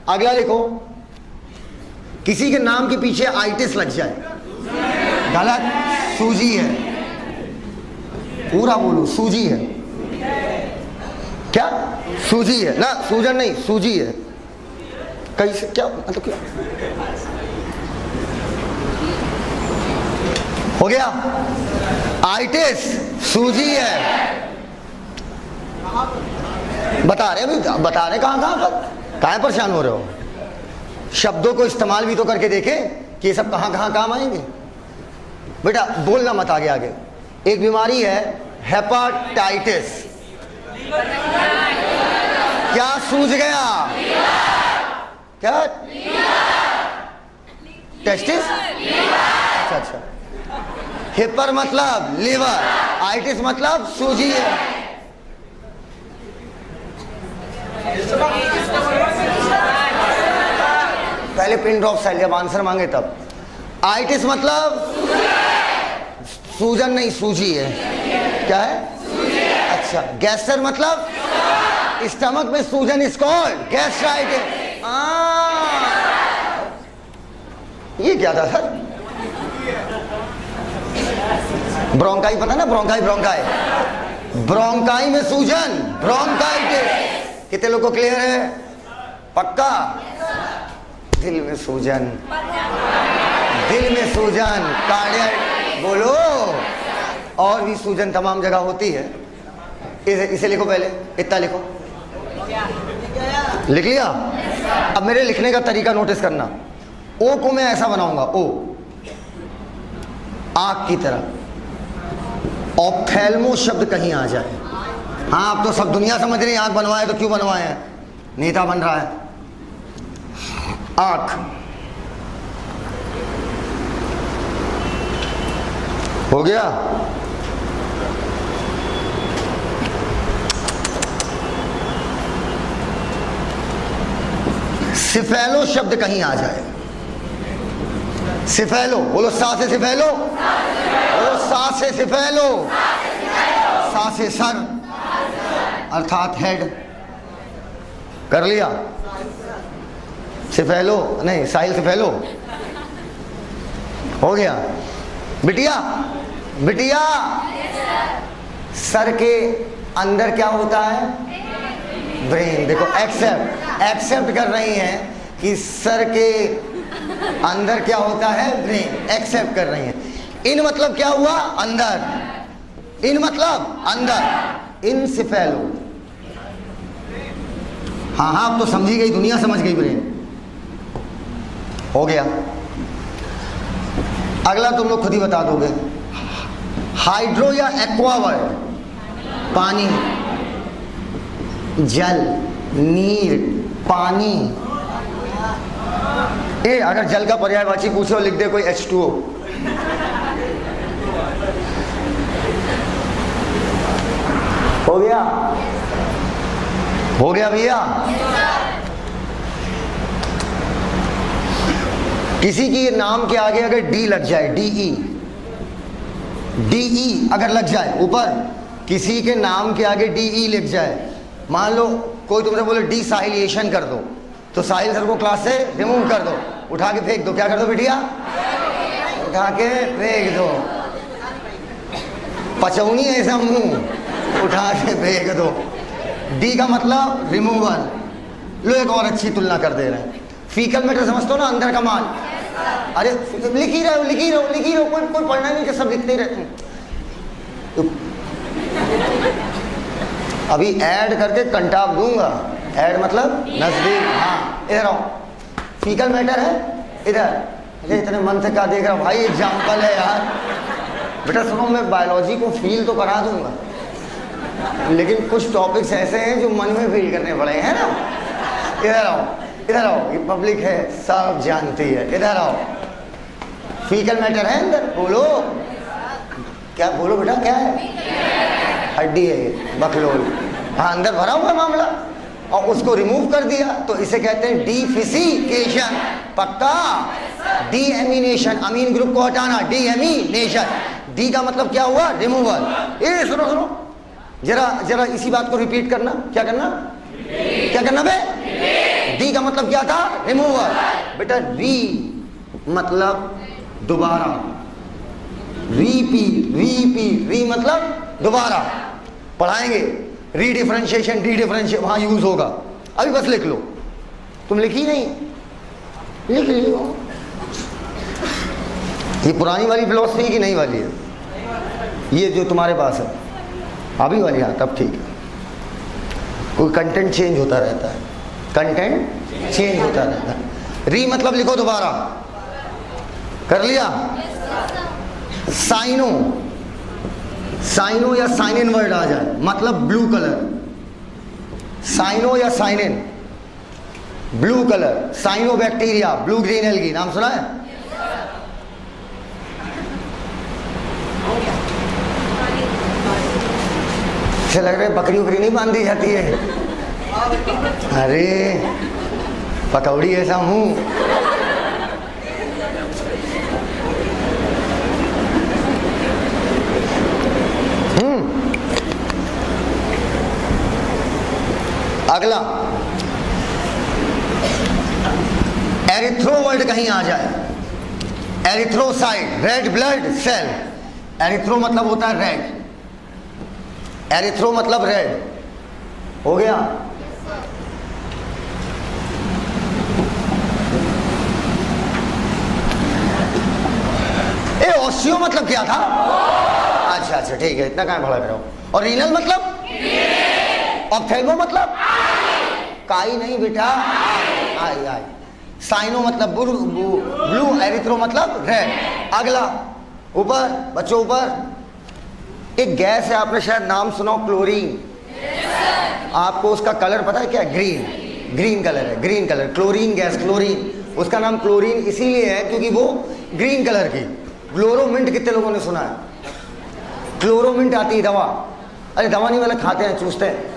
अगला देखो, किसी के नाम के पीछे आइटिस लग जाए, गलत, सूजी है। पूरा बोलो, सूजी है। क्या? सूजी है ना, सूजन नहीं, सूजी है। कैसे? क्या मतलब? क्या हो गया? आइटिस, सूजी है। बता रहे अभी, बता रहे कहाँ परेशान हो रहे हो? शब्दों को इस्तेमाल भी तो करके देखें कि ये सब कहाँ काम आएंगे। बेटा बोलना मत आगे आगे। एक बीमारी है हेपाटाइटिस। क्या सूझ गया? क्या? टेस्टिस? अच्छा। हिपर मतलब लीवर, आइटिस मतलब सूजी है। पहले पिन ड्रॉप साइड, जब आंसर मांगे तब। आइटिस मतलब सूजन नहीं, सूजी है। क्या है? अच्छा। गैस्टर मतलब स्टमक में सूजन, इज कॉल्ड गैस्ट्राइटिस। ये क्या था सर? ब्रोंकाई पता ना? ब्रोंकाई ब्रोंकाई में सूजन, ब्रोंकाइटिस। कितने लोगों को क्लियर है? पक्का? दिल में सूजन, दिल में सूजन, कार्डियक बोलो। और भी सूजन तमाम जगह होती है। इसे लिखो, पहले इतना लिखो। लिख लिया? अब मेरे लिखने का तरीका नोटिस करना। ओ को मैं ऐसा बनाऊंगा, ओ आंख की तरह। ऑप्थेल्मो शब्द कहीं आ जाए। हाँ अब तो सब दुनिया समझ रही है आंख बनवाए तो क्यों बनवाए हैं, नेता बन रहा है। आंख हो गया? सिफेलो शब्द कहीं आ जाए। सिफेलो बोलो, सा से सिफेलो, बोलो सा से सिफेलो। सा से सर अर्थात हेड। कर लिया? सिफेलो नहीं, साहिल सिफेलो हो गया। बिटिया, बिटिया सर के अंदर क्या होता है? ब्रेन। देखो एक्सेप्ट कर रही हैं कि सर के अंदर क्या होता है? ब्रेन। एक्सेप्ट कर रही हैं। इन मतलब क्या हुआ? अंदर। इन मतलब अंदर। इन सिफेलो। हाँ अब तो समझी गई दुनिया, समझ गई ब्रेन। हो गया। अगला तुम लोग खुद ही बता दोगे। हाइड्रो या एक्वा वर्ड? पानी, जल, नीर, पानी। अगर जल का पर्यायवाची पूछो लिख दे कोई H2O। हो गया? हो गया भैया? किसी की नाम के आगे अगर डी लग जाए, डीई, डीई अगर लग जाए ऊपर, किसी के नाम के आगे डीई लग जाए, मान लो कोई तुमसे बोले डिसाइलिएशन कर दो, तो साहिल सर को क्लास से रिमूव कर दो, उठा के फेंक दो। क्या कर दो बिटिया? उठा के फेंक दो। पचौनी ऐसा मुंह, उठा के फेंक दो। डी का मतलब रिमूवल। लो एक और अच्छी तुलना कर दे रहे हैं। फीकल मैटर समझते हो ना, अंदर का माल। अरे लिख ही रहे हो, लिख ही रहो, लिख ही रहो, कोई पढ़ना नहीं, सब लिखते ही रहते हैं। अभी ऐड करके कंटाप दूंगा। ऐड मतलब नजदीक। हाँ इधर आओ, फीकल मैटर है इधर। अरे इतने मन से क्या देख रहा भाई, एग्जाम्पल है यार। बेटा सुनो, मैं बायोलॉजी को फील तो करा दूंगा, लेकिन कुछ टॉपिक्स ऐसे हैं जो मन में फील करने पड़े हैं ना। इधर आओ, इधर आओ, ये पब्लिक है सब जानती है। इधर आओ, फीकल मैटर है अंदर। बोलो क्या, बोलो बेटा क्या है? हड्डी है ये, बकलोल। हाँ अंदर भरा हुआ मामला, और उसको रिमूव कर दिया तो इसे कहते हैं डीफिसिकेशन। पक्का? डीएमिनेशन, अमीन ग्रुप को हटाना, डीएमिनेशन। डी का मतलब क्या हुआ? रिमूवल। ए सुनो सुनो, जरा जरा इसी बात को रिपीट करना। क्या करना? क्या करना बे? डी का मतलब क्या था? रिमूवल। बेटा री मतलब दोबारा, रीपीट, रीपीट, री मतलब दोबारा। पढ़ाएंगे री डिफरेंशिएशन, डी डिफरेंशिएशन वहां यूज होगा। अभी बस लिख लो। तुम लिखी नहीं? लिख लो। ये पुरानी वाली फिलॉसफी की नई वाली है? ये जो तुम्हारे पास है अभी वाली? हाँ तब ठीक है। कोई कंटेंट चेंज होता रहता है, कंटेंट चेंज होता रहता है। री मतलब लिखो दोबारा। कर लिया? साइनो, साइनो या साइन इन वर्ड आ जाए मतलब ब्लू कलर। साइनो या cyan in, blue colour. Cyanobacteria, blue green algae, नाम सुना है? ऐसे लग रहा है बकरी उकरी नहीं बांधी जाती है। अरे पकौड़ी ऐसा मुंह। अगला एरिथ्रो वर्ड कहीं आ जाए, erythrocyte, red blood cell. Erythro मतलब होता है रेड, एरिथ्रो मतलब रेड। हो गया? ए ओसियो मतलब क्या था? अच्छा अच्छा ठीक है, इतना कहाँ भड़ा करो। और रीनल मतलब? ऑप्थेल्मो मतलब? काई नहीं बेटा, आई आई। साइनो मतलब ब्लू, एरिथ्रो मतलब रेड। अगला ऊपर बच्चों, ऊपर एक गैस है, आपने शायद नाम सुना हो, क्लोरीन। आपको उसका कलर पता है क्या? ग्रीन, ग्रीन कलर है, green colour. Chlorine gas, chlorine, उसका नाम क्लोरीन इसीलिए है क्योंकि वो ग्रीन कलर की। क्लोरोमिंट कितने लोगों ने सुना है? क्लोरोमिंट आती है दवा। अरे दवा नहीं, वाले खाते हैं, चूसते हैं।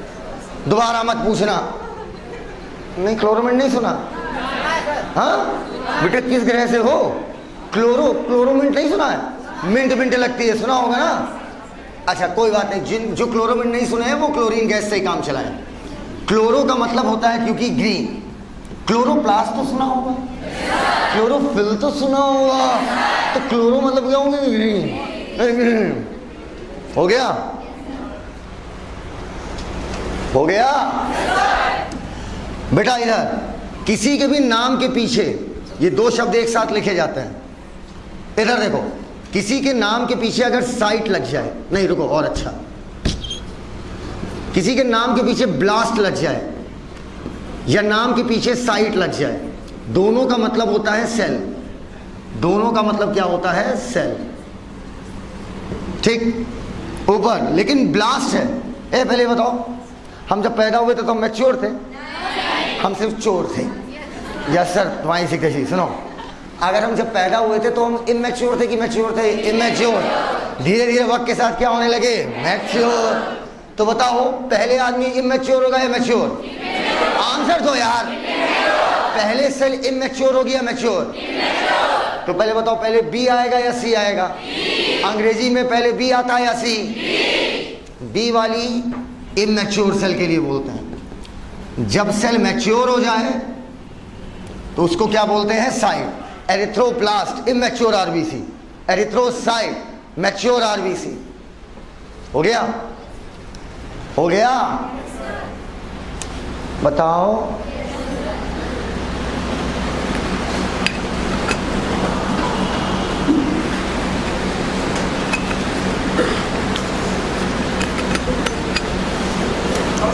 दोबारा मत पूछना, नहीं क्लोरोमिंट नहीं सुना? हाँ बेटा किस ग्रह से हो? क्लोरोमिंट नहीं सुना है? मिंट मिंट लगती है, सुना होगा ना? अच्छा कोई बात नहीं, जिन जो क्लोरोमिंट नहीं सुने हैं वो क्लोरीन गैस से ही काम चलाएं। क्लोरो का मतलब होता है क्योंकि ग्रीन। क्लोरोप्लास्ट तो सुना होगा, क्लोरोफिल तो सुना होगा, तो क्लोरो मतलब क्या होगा? ग्रीन। हो गया? हो गया बेटा? इधर किसी के भी नाम के पीछे ये दो शब्द एक साथ लिखे जाते हैं। इधर देखो, किसी के नाम के पीछे अगर साइट लग जाए, नहीं रुको और अच्छा, किसी के नाम के पीछे ब्लास्ट लग जाए या नाम के पीछे साइट लग जाए, दोनों का मतलब होता है सेल। दोनों का मतलब क्या होता है? सेल। ठीक ऊपर, लेकिन ब्लास्ट है। ए पहले बताओ, हम जब पैदा हुए थे तो हम मैच्योर थे? हम सिर्फ चोर थे। यस सर, तुम्हारी सी कैसी सुनो, अगर हम जब पैदा हुए थे तो हम इमेच्योर थे कि मैच्योर थे? इमेच्योर। धीरे धीरे वक्त के साथ क्या होने लगे? मैच्योर। तो बताओ पहले आदमी इमेच्योर होगा या मैच्योर? आंसर दो यार। पहले सेल इमेच्योर होगी या मैच्योर? तो पहले बताओ पहले बी आएगा या सी आएगा? अंग्रेजी में पहले बी आता है या सी? बी वाली इमेच्योर सेल के लिए बोलते हैं। जब सेल मैच्योर हो जाए तो उसको क्या बोलते हैं? Cyte. Erythroblast immature RBC, erythrocyte mature RBC. हो गया? हो गया? बताओ।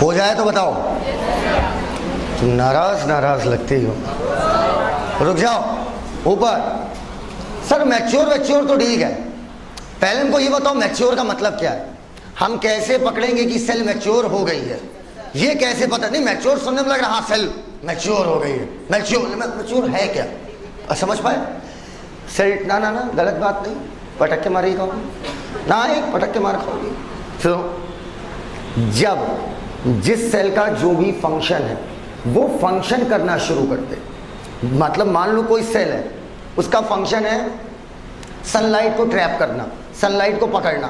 हो जाए तो बताओ। तुम नाराज लगते हो। रुक जाओ। ऊपर सर मैच्योर तो ठीक है, पहले हमको ये बताओ मैच्योर का मतलब क्या है? हम कैसे पकड़ेंगे कि सेल मैच्योर हो गई है? ये कैसे पता? नहीं मैच्योर सुनने में लग रहा, हाँ सेल मैच्योर हो गई है। मैच्योर है क्या? समझ पाए? सेल ना गलत बात नहीं, पटक के मारे खाओगे ना, एक पटक के मार खाओगे। तो जब जिस सेल का जो भी फंक्शन है वो फंक्शन करना शुरू करते, मतलब मान लो कोई सेल है, उसका फंक्शन है सनलाइट को ट्रैप करना, सनलाइट को पकड़ना,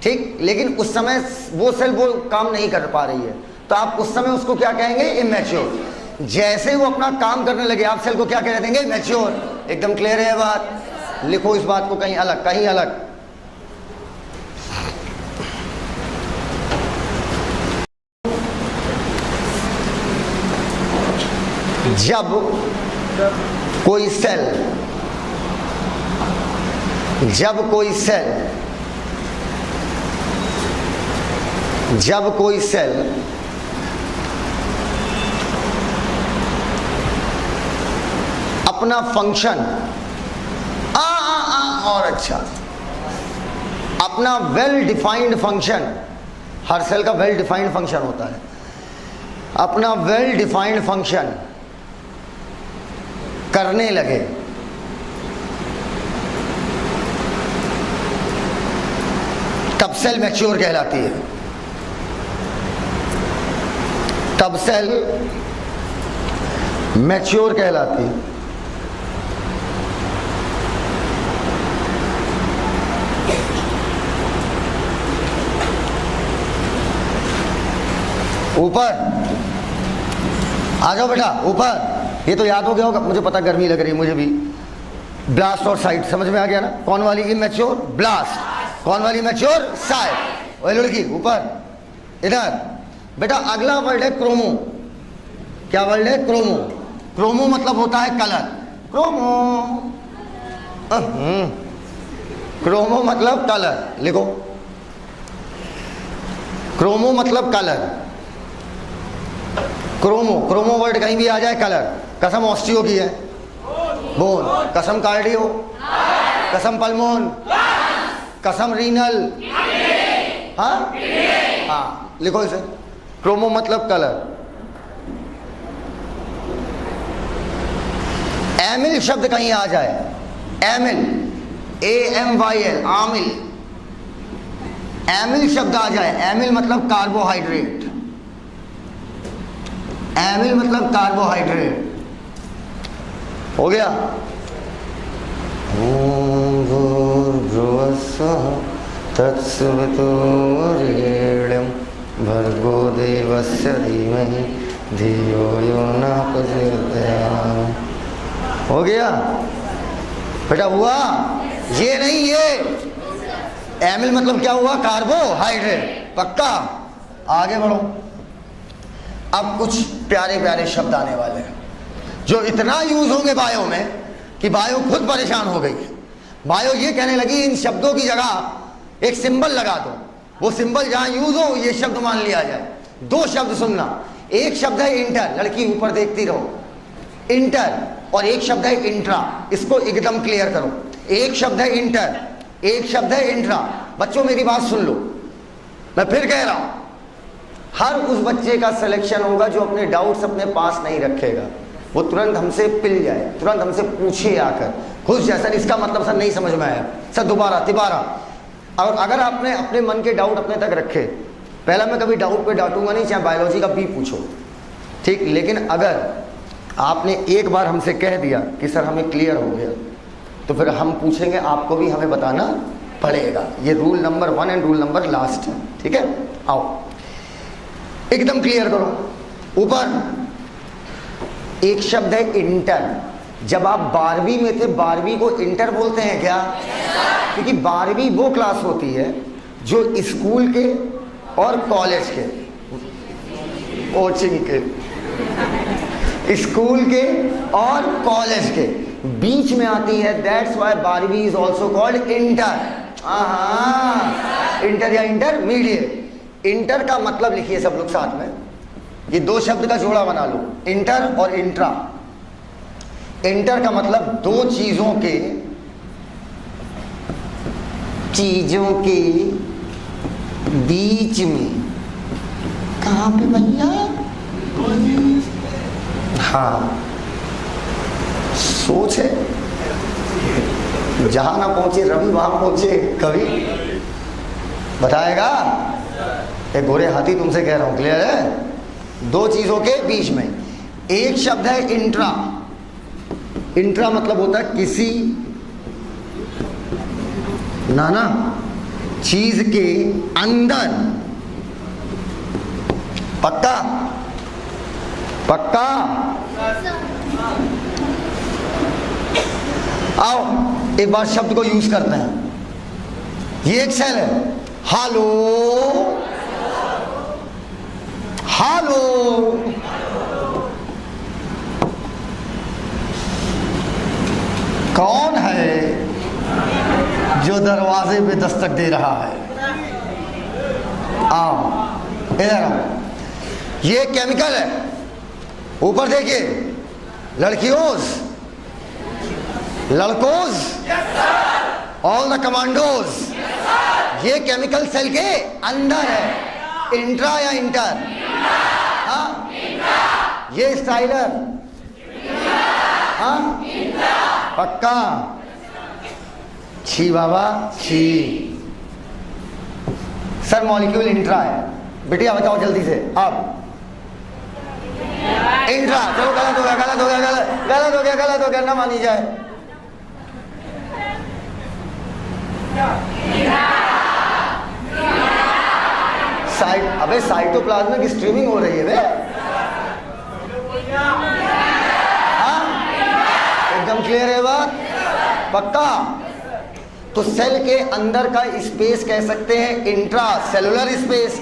ठीक, लेकिन उस समय वो सेल वो काम नहीं कर पा रही है, तो आप उस समय उसको क्या कहेंगे? इमेच्योर। जैसे वो अपना काम करने लगे आप सेल को क्या कह देंगे? मैच्योर। एकदम क्लियर है बात? लिखो इस बात को कहीं अलग, कहीं अलग। जब कोई सेल अपना फंक्शन और अच्छा अपना वेल डिफाइंड फंक्शन, हर सेल का वेल डिफाइंड फंक्शन होता है, अपना वेल डिफाइंड फंक्शन करने लगे, तब सेल मैच्योर कहलाती है। तब सेल मैच्योर कहलाती है। ऊपर आ जाओ बेटा, ऊपर। ये तो याद हो गया होगा, मुझे पता गर्मी लग रही है मुझे भी। ब्लास्ट और साइट समझ में आ गया ना? कौन वाली इमेच्योर? ब्लास्ट। कौन वाली मैच्योर? साइट। ओए लड़की ऊपर इधर। बेटा अगला वर्ड है क्रोमो। क्या वर्ड है? क्रोमो। क्रोमो मतलब होता है कलर। क्रोमो मतलब कलर। लिखो, क्रोमो मतलब कलर। क्रोमो वर्ड कहीं भी आ जाए कलर। कसम ऑस्टियो की है, बोन। कसम कार्डियो, कसम पल्मोन, कसम रीनल। हाँ लिखो इसे। क्रोमो मतलब कलर। एमिल शब्द कहीं आ जाए, एमिल, AMYL, आमिल। एमिल शब्द आ जाए, एमिल मतलब कार्बोहाइड्रेट। एमिल मतलब कार्बोहाइड्रेट। हो गया? ओम भूर्भुवस्सुः तत्सवितुर्वरेण्यं भर्गो देवस्य धीमहि धियो यो नः प्रचोदयात्। हो गया बेटा? हुआ? ये नहीं, ये एमिल मतलब क्या हुआ? कार्बोहाइड्रेट। पक्का? आगे बढ़ो। अब कुछ प्यारे प्यारे शब्द आने वाले हैं जो इतना यूज होंगे बायो में कि बायो खुद परेशान हो गई है। बायो ये कहने लगी इन शब्दों की जगह एक सिंबल लगा दो, वो सिंबल जहां यूज हो ये शब्द मान लिया जाए। दो शब्द सुनना, एक शब्द है इंटर, लड़की ऊपर देखती रहो, इंटर, और एक शब्द है इंट्रा। इसको एकदम क्लियर करो। एक शब्द है इंटर, एक शब्द है इंट्रा। बच्चों मेरी बात सुन लो, मैं फिर कह रहा हूं, हर उस बच्चे का सिलेक्शन होगा जो अपने डाउट्स अपने पास नहीं रखेगा। वो तुरंत हमसे पिल जाए, तुरंत हमसे पूछिए आकर, खुश जाए सर इसका मतलब सर नहीं समझ में आया, सर दोबारा तिबारा। और अगर आपने अपने मन के डाउट अपने तक रखे पहला मैं कभी डाउट पे डांटूंगा नहीं, चाहे बायोलॉजी का भी पूछो, ठीक। लेकिन अगर आपने एक बार हमसे कह दिया कि सर हमें क्लियर हो गया, तो फिर हम पूछेंगे, आपको भी हमें बताना पड़ेगा। ये rule number 1 and rule number last है, ठीक है। आओ एकदम क्लियर करो। ऊपर एक शब्द है इंटर। जब आप 12वीं में थे, 12वीं को इंटर बोलते हैं क्या? क्योंकि 12वीं वो क्लास होती है जो स्कूल के और कॉलेज के, कोचिंग के, स्कूल के और कॉलेज के बीच में आती है। दैट्स व्हाई 12वीं is also called inter. Inter या इंटरमीडिएट। इंटर का मतलब लिखिए सब लोग साथ में, ये दो शब्द का जोड़ा बना लो, इंटर और इंट्रा। इंटर का मतलब दो चीजों के बीच में। कहां पे भैया? हाँ, सोच है, जहां ना पहुंचे रवि वहां पहुंचे कवि। बताएगा? एक गोरे हाथी तुमसे कह रहा हूं, क्लियर है? दो चीजों के बीच में। एक शब्द है इंट्रा। इंट्रा मतलब होता है किसी नाना चीज के अंदर। पक्का? पक्का? आओ एक बार शब्द को यूज करते हैं। ये एक सेल है। हालो, हालो। कौन है जो दरवाजे पे दस्तक दे रहा है? आओ इधर आओ। ये केमिकल है। ऊपर देखिए, लड़कियों, लड़कोज, ऑल द कमांडोज। ये केमिकल सेल के अंदर है। इंट्रा या इंटर? हाँ, ये स्टाइलर। हाँ, पक्का? छी बाबा छी। सर मॉलिक्यूल इंट्रा है। बेटिया बताओ जल्दी से आप। इंट्रा। चलो गलत हो गया, गलत हो गया, गलत हो गया, गलत हो गया, ना मानी जाए। अबे साइटोप्लाज्मिक स्ट्रीमिंग हो रही है बे। हाँ, एकदम क्लियर है बात? पक्का? तो सेल के अंदर का स्पेस कह सकते हैं इंट्रा सेलुलर स्पेस।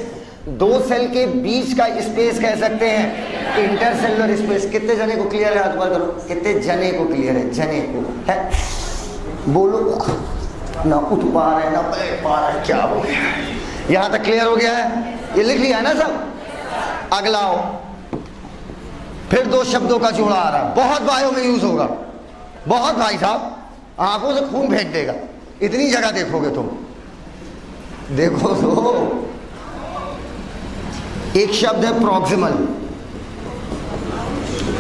दो सेल के बीच का स्पेस कह सकते हैं इंटर सेलुलर स्पेस। कितने जने को क्लियर है? हाथ बार करो। कितने जने को क्लियर है? जने को है? बोलो। ना उठ पा रहे, ना बैठ पा रहे, क्या हो गया? यहां तक क्लियर हो गया है? ये लिख लिया है ना सब? अगला हो, फिर दो शब्दों का जोड़ा आ रहा है, बहुत बायो में यूज होगा, बहुत। भाई साहब आंखों से खून फेंक देगा, इतनी जगह देखोगे तुम। देखो तो एक शब्द है प्रॉक्सिमल।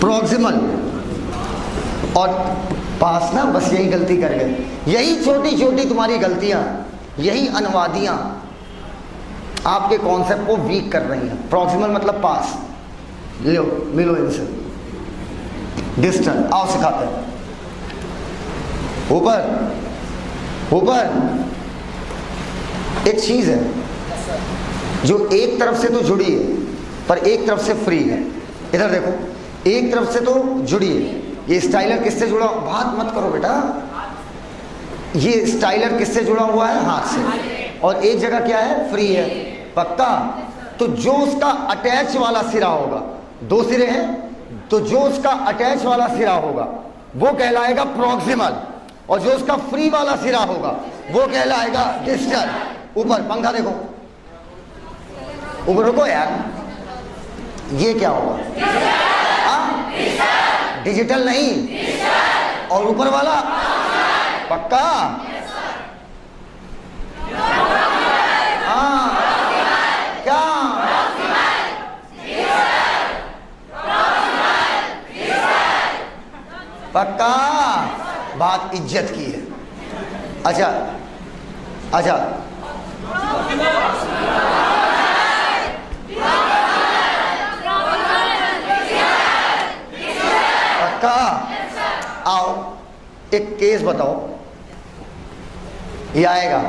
प्रॉक्सिमल और पास ना, बस यही गलती कर गए। यही छोटी छोटी तुम्हारी गलतियां, यही अनुवादियां आपके कॉन्सेप्ट को वीक कर रही हैं। प्रॉक्सिमल मतलब पास। लो मिलो इनसे। डिस्टेंस आओ सिखाते हैं। ऊपर ऊपर एक चीज है जो एक तरफ से तो जुड़ी है पर एक तरफ से फ्री है। इधर देखो, एक तरफ से तो जुड़ी है। ये स्टाइलर किससे जुड़ा? बात मत करो बेटा। ये स्टाइलर किससे जुड़ा हुआ है? हाथ से। और एक जगह क्या है? फ्री है। पक्का? तो जो उसका अटैच वाला सिरा होगा, दो सिरे हैं, तो जो उसका अटैच वाला सिरा होगा वो कहलाएगा प्रॉक्सिमल, और जो उसका फ्री वाला सिरा होगा वो कहलाएगा डिस्टल। ऊपर पंखा देखो, ऊपर रुको यार, ये क्या होगा? डिजिटल नहीं, और ऊपर वाला पक्का? हाँ, क्या? पक्का? बात इज्जत की है। अच्छा अच्छा, एक केस बताओ, ये आएगा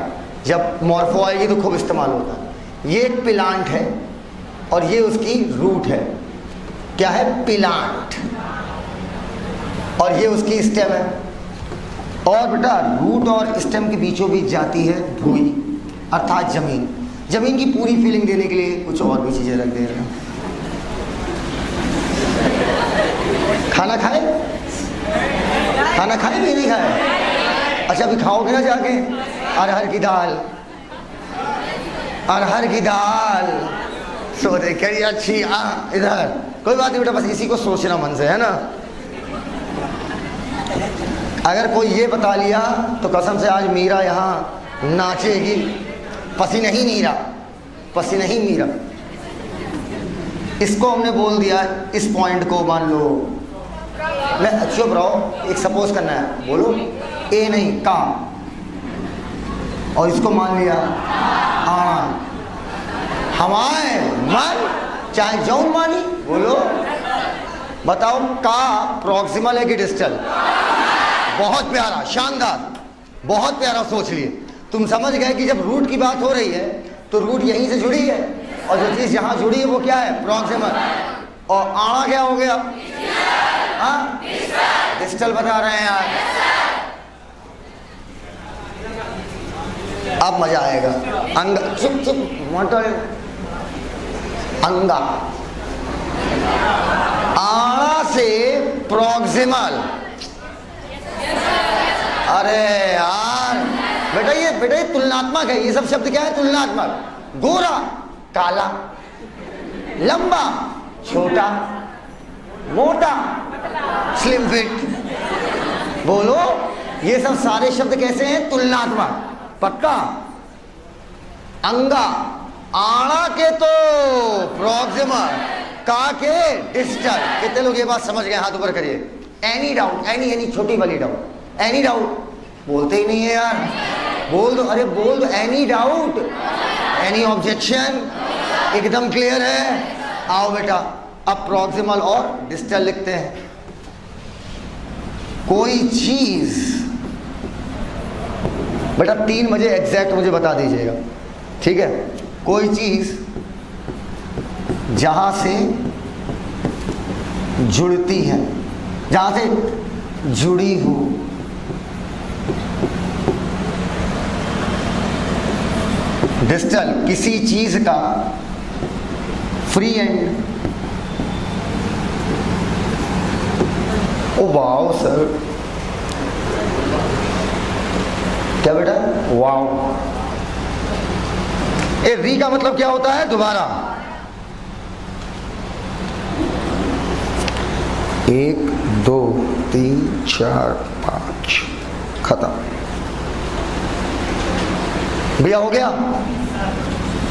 जब मॉर्फो आएगी तो खूब इस्तेमाल होता है। ये एक प्लांट है और ये उसकी रूट है। क्या है? प्लांट। और ये उसकी स्टेम है। और बेटा रूट और स्टेम के बीचों बीच जाती है भूमि अर्थात जमीन। जमीन की पूरी फीलिंग देने के लिए कुछ और भी चीजें रख दे रहे हैं। खाना खाए? खाना खाए भी नहीं खाए? अच्छा अभी खाओगे ना जाके? अरहर की दाल, अरहर की दाल सो दे करी अच्छी। इधर कोई बात नहीं बेटा, बस इसी को सोचना मन से, है ना। अगर कोई ये बता लिया तो कसम से आज मीरा यहाँ नाचेगी। पसीना ही मीरा, पसीना ही मीरा। इसको हमने बोल दिया, इस पॉइंट को मान लो, मैं चुप रहो, एक सपोज करना है, बोलो ए नहीं का, और इसको मान लिया आना। हमारे मन चाहे जौन मानी, बोलो बताओ का प्रॉक्सिमल है कि डिस्टल? बहुत प्यारा, शानदार, बहुत प्यारा। सोच लिए तुम समझ गए कि जब रूट की बात हो रही है तो रूट यहीं से जुड़ी है और जो चीज यहां जुड़ी है वो क्या है? प्रॉक्सिमल। और आना क्या हो गया? हाँ डिस्टल बता रहे हैं यार। अब मजा आएगा। अंग चुप चुप मोटर अंगा, आड़ा से प्रॉक्सिमल। अरे यार बेटा ये तुलनात्मक है। ये सब शब्द क्या है? तुलनात्मक। गोरा काला, लंबा छोटा, मोटा स्लिम फिट। बोलो ये सब सारे शब्द कैसे हैं? तुलनात्मक। पक्का? अंगा आड़ा के तो प्रॉक्सिमल, का के डिस्टल। कितने लोग ये बात समझ गए? हाथ ऊपर करिए। Any doubt? एनी छोटी वाली डाउट। एनी डाउट बोलते ही नहीं है यार, बोल दो। अरे बोल दो, एनी डाउट, एनी ऑब्जेक्शन? एकदम क्लियर है। आओ बेटा अब प्रॉक्सिमल और डिस्टल लिखते हैं। कोई चीज बेटा 3 बजे एग्जैक्ट मुझे बता दीजिएगा, ठीक है? कोई चीज जहां से जुड़ती है, जहां से जुड़ी हो, डिस्टल किसी चीज का free and. Oh wow sir, क्या बेटा? वाओ। ए री का मतलब क्या होता है? दोबारा। 1 2 3 4 5 खत्म। भैया हो गया?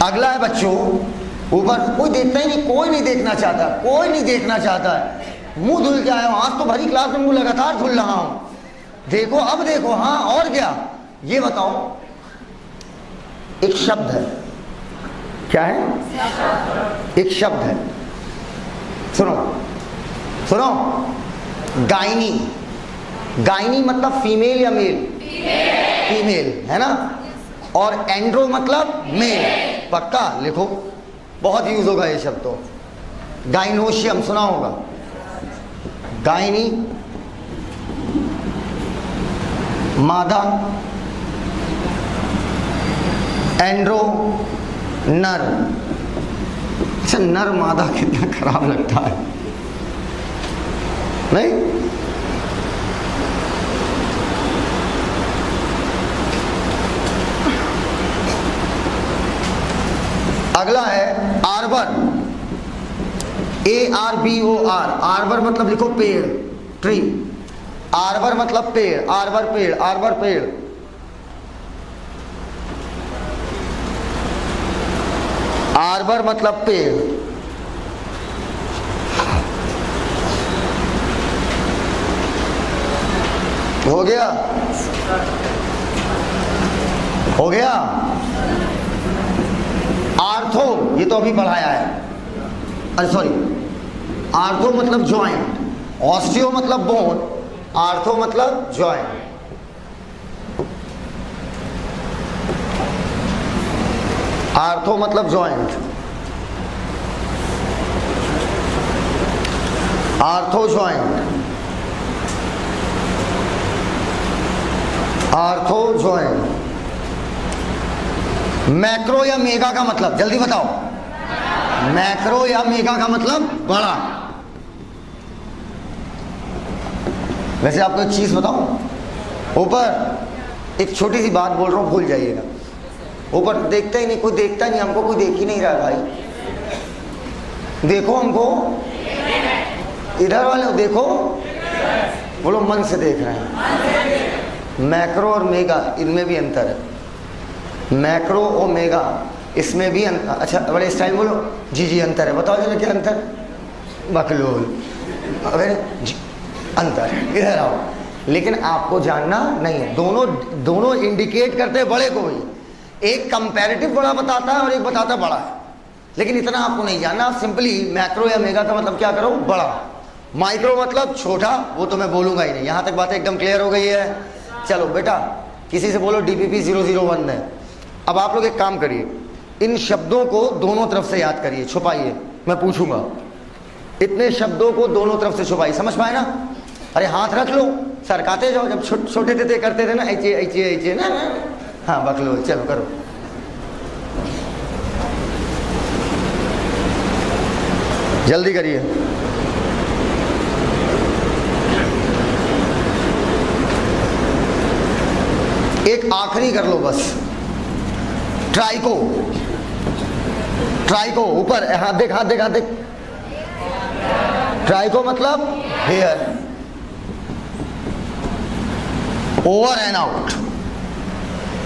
अगला है बच्चों, ऊपर कोई देखता ही नहीं, कोई नहीं देखना चाहता, कोई नहीं देखना चाहता है। मुंह धुल के आया हूं, आज तो भरी क्लास में मुंह लगातार धुल रहा हूं। देखो अब देखो। हाँ और क्या? ये बताओ, एक शब्द है। क्या है? एक शब्द है। सुनो सुनो, गायनी। गायनी मतलब फीमेल या मेल? फीमेल है ना। और एंड्रो मतलब मेल। पक्का लिखो, बहुत यूज होगा ये शब्द। तो गाइनोशियम सुना होगा। गायनी मादा, एंड्रो नर। अच्छा नर मादा कितना खराब लगता है, नहीं? अगला है आर्बर। ARBOR। आर्बर मतलब लिखो पेड़, ट्री। आर्बर मतलब पेड़, आर्बर पेड़, आर्बर पेड़। आर्बर मतलब पेड़। हो गया? हो गया? आर्थो, ये तो अभी पढ़ाया है। अरे सॉरी, आर्थो मतलब ज्वाइंट, ऑस्टियो मतलब बोन, आर्थो मतलब ज्वाइंट, आर्थो मतलब joint, ortho joint, ortho joint. Macro या मेगा का मतलब जल्दी बताओ, मैक्रो या मेगा का मतलब बड़ा। वैसे आपको एक चीज बताऊं, ऊपर एक छोटी सी बात बोल रहा हूं, भूल जाइएगा। ऊपर देखता ही नहीं, कोई देखता नहीं हमको, कोई देख ही नहीं रहा भाई। देखो हमको, इधर वाले देखो, बोलो मन से देख रहे हैं। मैक्रो और मेगा इनमें भी अंतर है, मैक्रो और मेगा इसमें भी अंतर। अच्छा बड़े स्टाइल बोलो, जी जी अंतर है, बताओ जरा क्या अंतर। बकलोल, अरे अंतर है, इधर आओ। लेकिन आपको जानना नहीं है, दोनों इंडिकेट करते हैं बड़े को ही। एक कंपैरेटिव बड़ा बताता है और एक बताता बड़ा है, लेकिन इतना आपको नहीं जानना। आप सिंपली मैक्रो या मेगा का मतलब क्या करो, बड़ा। माइक्रो मतलब छोटा, वो तो मैं बोलूंगा ही नहीं। यहां तक बातें एकदम क्लियर हो गई है। चलो बेटा, किसी से बोलो DPP 001 है। अब आप लोग एक काम करिए, इन शब्दों को दोनों तरफ से याद करिए, छुपाइए, मैं पूछूंगा। इतने शब्दों को दोनों तरफ से छुपाइए, समझ पाए ना। अरे हाथ रख लो, सरकाते जाओ। जब छोटे थे करते थे ना, ऐचे ऐचे ऐचे ना। हाँ बकलो, चलो करो। जल्दी करिए। एक आखिरी कर लो बस, ट्राइको। ट्राइको ऊपर, हाथ देख हाथ देख हाथ देख। ट्राइको मतलब हेयर, ओवर एंड आउट।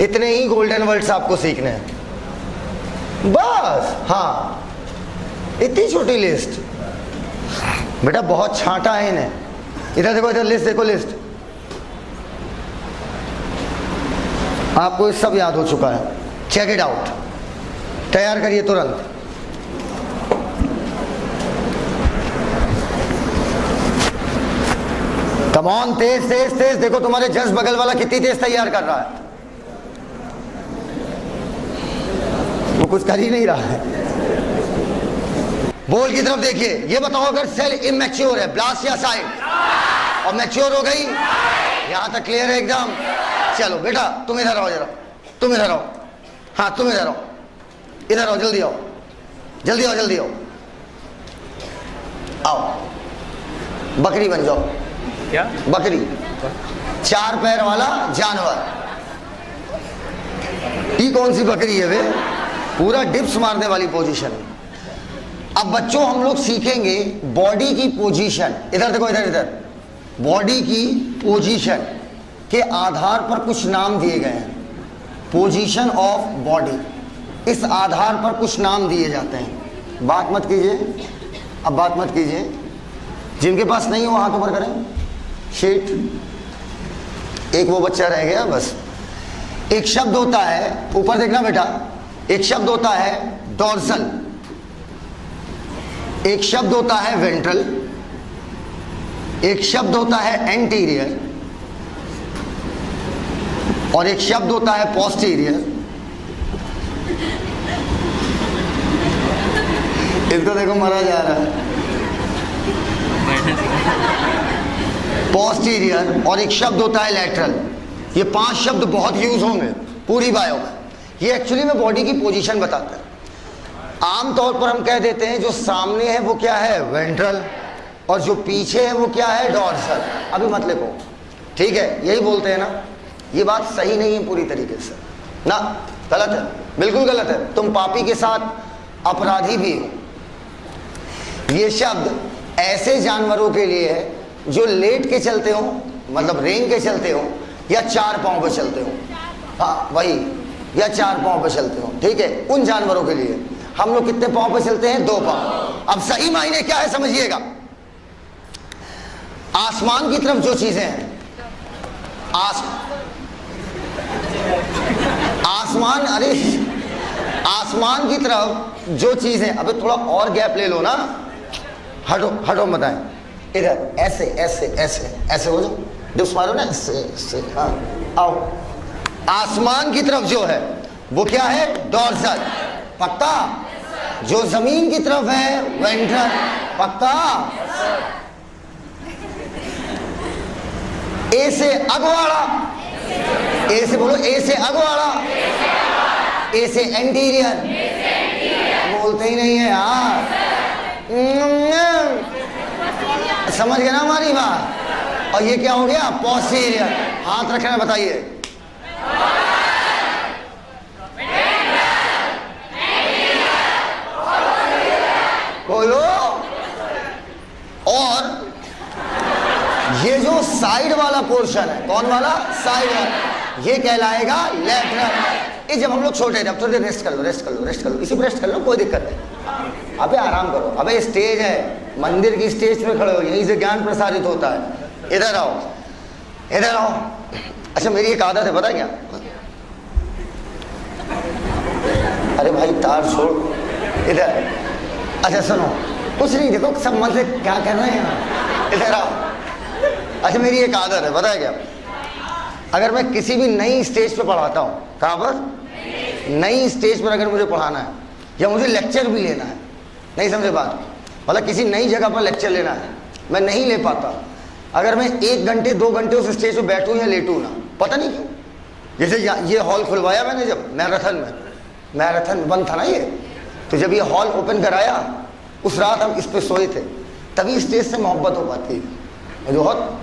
इतने ही गोल्डन वर्ड्स आपको सीखने हैं बस। हाँ, इतनी छोटी लिस्ट बेटा, बहुत छांटा है इन्हें। इधर देखो, इधर लिस्ट देखो, लिस्ट आपको सब याद हो चुका है। चेक इट आउट, तैयार करिए तुरंत। कम ऑन, तेज तेज तेज। देखो तुम्हारे जस्ट बगल वाला कितनी तेज तैयार कर रहा है, वो कुछ कर ही नहीं रहा है। बोल की तरफ देखिए। ये बताओ, अगर सेल इमैच्योर है, ब्लास्ट या साइड, और मैच्योर हो गई, यहां तक क्लियर है एकदम। चलो बेटा तुम इधर आओ जरा, तुम इधर आओ। हाँ तुम इधर आओ, इधर आओ, जल्दी आओ, जल्दी आओ, जल्दी आओ, आओ। बकरी बन जाओ। क्या? बकरी, 4 पैर वाला जानवर। ये कौन सी बकरी है वे? पूरा डिप्स मारने वाली पोजीशन। अब बच्चों हम लोग सीखेंगे बॉडी की पोजीशन। इधर देखो, इधर इधर। बॉडी की पोजीशन के आधार पर कुछ नाम दिए गए हैं। पोजीशन ऑफ बॉडी, इस आधार पर कुछ नाम दिए जाते हैं। बात मत कीजिए, अब बात मत कीजिए। जिनके पास नहीं हो हाथ ऊपर करें। शीट, एक वो बच्चा रह गया बस। एक शब्द होता है, ऊपर देखना बेटा, एक शब्द होता है डोर्सल, एक शब्द होता है वेंट्रल, एक शब्द होता है एंटीरियर, और एक शब्द होता है पोस्टीरियर। इसको देखो मरा जा रहा है। पोस्टीरियर, और एक शब्द होता है लैटरल। ये 5 शब्द बहुत यूज होंगे पूरी बायो में। ये एक्चुअली में बॉडी की पोजीशन बताता है। आमतौर पर हम कह देते हैं जो सामने है वो क्या है, वेंट्रल, और जो पीछे है वो क्या है, डोर्सल। अभी मत लिखो, ठीक है, यही बोलते हैं ना। ये बात सही नहीं है पूरी तरीके से ना, गलत है, बिल्कुल गलत है। तुम पापी के साथ अपराधी भी हो। ये शब्द ऐसे जानवरों के लिए है जो लेट के चलते हो, मतलब रेंग के चलते हो, या 4 पांव पे चलते हो। हाँ वही, या 4 पांव पे चलते हो, ठीक है, उन जानवरों के लिए। हम लोग कितने पांव पे चलते हैं, 2 पांव। अब सही मायने क्या है समझिएगा। आसमान की तरफ जो चीजें हैं, आसमान, अरे आसमान की तरफ जो चीजें, अबे थोड़ा और गैप ले लो ना, हटो हटो बताएं। इधर ऐसे ऐसे ऐसे ऐसे हो जाओ, डिप्स मारो ना ऐसे ऐसे, हाँ आओ। आसमान की तरफ जो है वो क्या है, डॉर्सल, पक्का। जो जमीन की तरफ है वेंट्रल, पक्का। ए से अगवाड़ा, ए से बोलो, ए से अगवाड़ा, ए से एंटीरियर, बोलते ही नहीं है यार। समझ गए ना हमारी बात। और ये क्या हो गया, पोस्टीरियर। हाथ रखना, बताइए। बोलो। और ये जो साइड वाला पोर्शन है, कौन वाला, साइड वाला, ये कहलाएगा लेटरल। ये जब हम लोग छोटे थे, अब थोड़ी देर रेस्ट कर लो, रेस्ट कर लो, रेस्ट कर लो, इसी पर रेस्ट कर लो, कोई दिक्कत नहीं। अबे आराम करो, अबे स्टेज है, मंदिर की स्टेज पे खड़े हो, यहीं से ज्ञान प्रसारित होता है। इधर आओ, इधर आओ। अच्छा मेरी एक आदत है, पता क्या, अरे भाई तार छोड़, इधर। अच्छा सुनो, कुछ नहीं, देखो सब मन से क्या कर रहे हैं, इधर आओ। अच्छा मेरी एक आदत है, पता है क्या, अगर मैं किसी भी नई स्टेज पे पढ़ाता हूँ, कहाँ पर, नई स्टेज पर अगर मुझे पढ़ाना है या मुझे लेक्चर भी लेना है, नहीं समझे बात, मतलब किसी नई जगह पर लेक्चर लेना है, मैं नहीं ले पाता अगर मैं 1 घंटे 2 घंटे उस स्टेज पे बैठूं या लेटूं ना, पता नहीं क्यों। जैसे ये हॉल खुलवाया मैंने, जब मैराथन में बंद था ना ये, तो जब ये हॉल ओपन कराया, उस रात हम इस पे सोए थे, तभी स्टेज से मोहब्बत हो पाती है बहुत।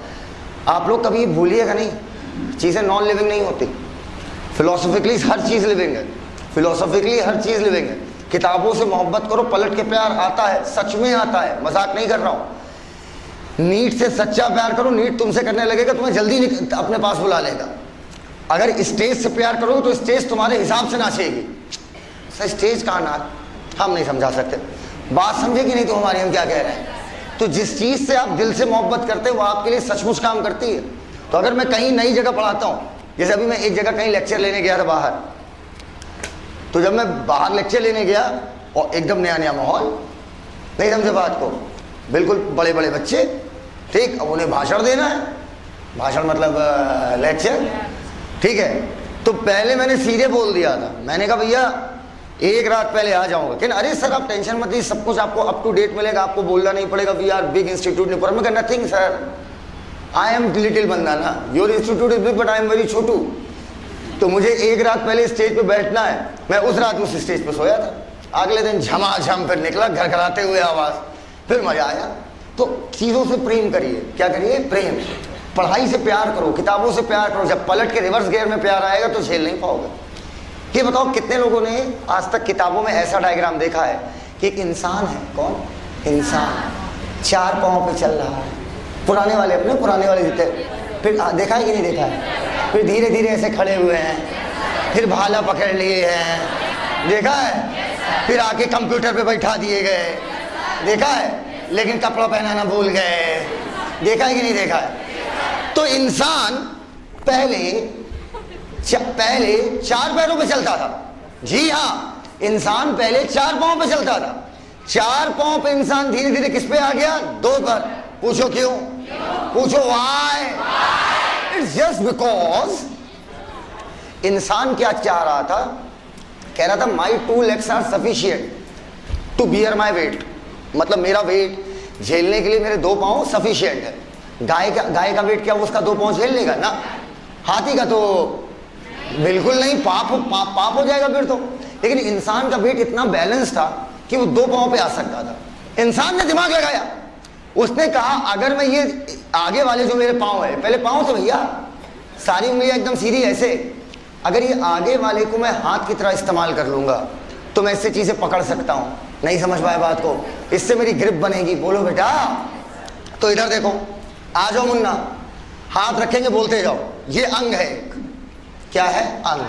आप लोग कभी भूलिएगा नहीं, चीज़ें नॉन लिविंग नहीं होती, फिलोसॉफिकली हर चीज़ लिविंग है, फिलोसॉफिकली हर चीज़ लिविंग है। किताबों से मोहब्बत करो, पलट के प्यार आता है, सच में आता है, मजाक नहीं कर रहा हूँ। नीट से सच्चा प्यार करो, नीट तुमसे करने लगेगा, तुम्हें जल्दी अपने पास बुला लेगा। अगर स्टेज से प्यार करोगे तो स्टेज तुम्हारे हिसाब से नाचेगी। सर स्टेज कहाँ नाच, हम नहीं समझा सकते, बात समझेगी नहीं तो हमारी, हम क्या कह रहे हैं। तो जिस चीज़ से आप दिल से मोहब्बत करते हो वो आपके लिए सचमुच काम करती है। तो अगर मैं कहीं नई जगह पढ़ाता हूँ, जैसे अभी मैं एक जगह कहीं लेक्चर लेने गया था बाहर, तो जब मैं बाहर लेक्चर लेने गया और एकदम नया नया माहौल, नहीं समझे बात को, बिल्कुल बड़े बड़े बच्चे, ठीक, अब उन्हें भाषण देना है, भाषण मतलब लेक्चर, ठीक है। तो पहले मैंने सीधे बोल दिया था, मैंने कहा भैया 1 रात पहले आ जाऊंगा। कि अरे सर आप टेंशन मत लीजिए, सब कुछ आपको अप टू डेट मिलेगा, आपको बोलना नहीं पड़ेगा, वी आर बिग इंस्टीट्यूट नहीं पड़ा। मैं कहा nothing sir, I am little बंदा ना, your institute is big but I am very छोटू। तो मुझे 1 रात पहले स्टेज पे बैठना है, मैं उस रात उस स्टेज पे सोया था। अगले दिन झमाझम फिर निकला, घर घराते हुए आवाज़, फिर मजा आया। तो चीज़ों से प्रेम करिए, क्या करिए, प्रेम। पढ़ाई से प्यार करो, किताबों से प्यार करो, जब पलट के रिवर्स गियर में प्यार आएगा तो झेल नहीं पाओगे। ये बताओ कितने लोगों ने आज तक किताबों में ऐसा डायग्राम देखा है कि एक इंसान है, कौन, इंसान 4 पाँव पे चल रहा है, पुराने वाले, अपने पुराने वाले जीते, फिर देखा है कि नहीं देखा है, फिर धीरे धीरे ऐसे खड़े हुए हैं, फिर भाला पकड़ लिए हैं, देखा है, फिर आके कंप्यूटर पे बैठा दिए गए, देखा है, लेकिन कपड़ा पहनाना भूल गए, देखा है कि नहीं देखा है। तो इंसान पहले 4 पैरों पे चलता था, जी हाँ, इंसान पहले 4 पाँव पे चलता था। 4 पाँव पे इंसान धीरे धीरे किस पे आ गया, 2 पर। पूछो क्यों, पूछो व्हाई, इट्स जस्ट बिकॉज इंसान क्या चाह रहा था, कह रहा था my 2 legs are sufficient to bear my weight, मतलब मेरा वेट झेलने के लिए मेरे 2 पाँव सफिशियंट है। गाय का वेट क्या उसका 2 पाँव झेल लेगा ना, हाथी का तो बिल्कुल नहीं, पाप हो जाएगा फिर तो। लेकिन इंसान का वेट इतना बैलेंस था कि वो 2 पाँव पे आ सकता था। इंसान ने दिमाग लगाया, उसने कहा अगर मैं ये आगे वाले जो मेरे पाँव है, पहले पाँव थे भैया, सारी उंगलियां एकदम सीधी ऐसे, अगर ये आगे वाले को मैं हाथ की तरह इस्तेमाल कर लूंगा तो मैं इससे चीजें पकड़ सकता हूँ। नहीं समझ पाए बात को, इससे मेरी ग्रिप बनेगी। बोलो बेटा, तो इधर देखो, आ जाओ मुन्ना, हाथ रखेंगे, बोलते जाओ। ये अंग है, क्या है, अंग।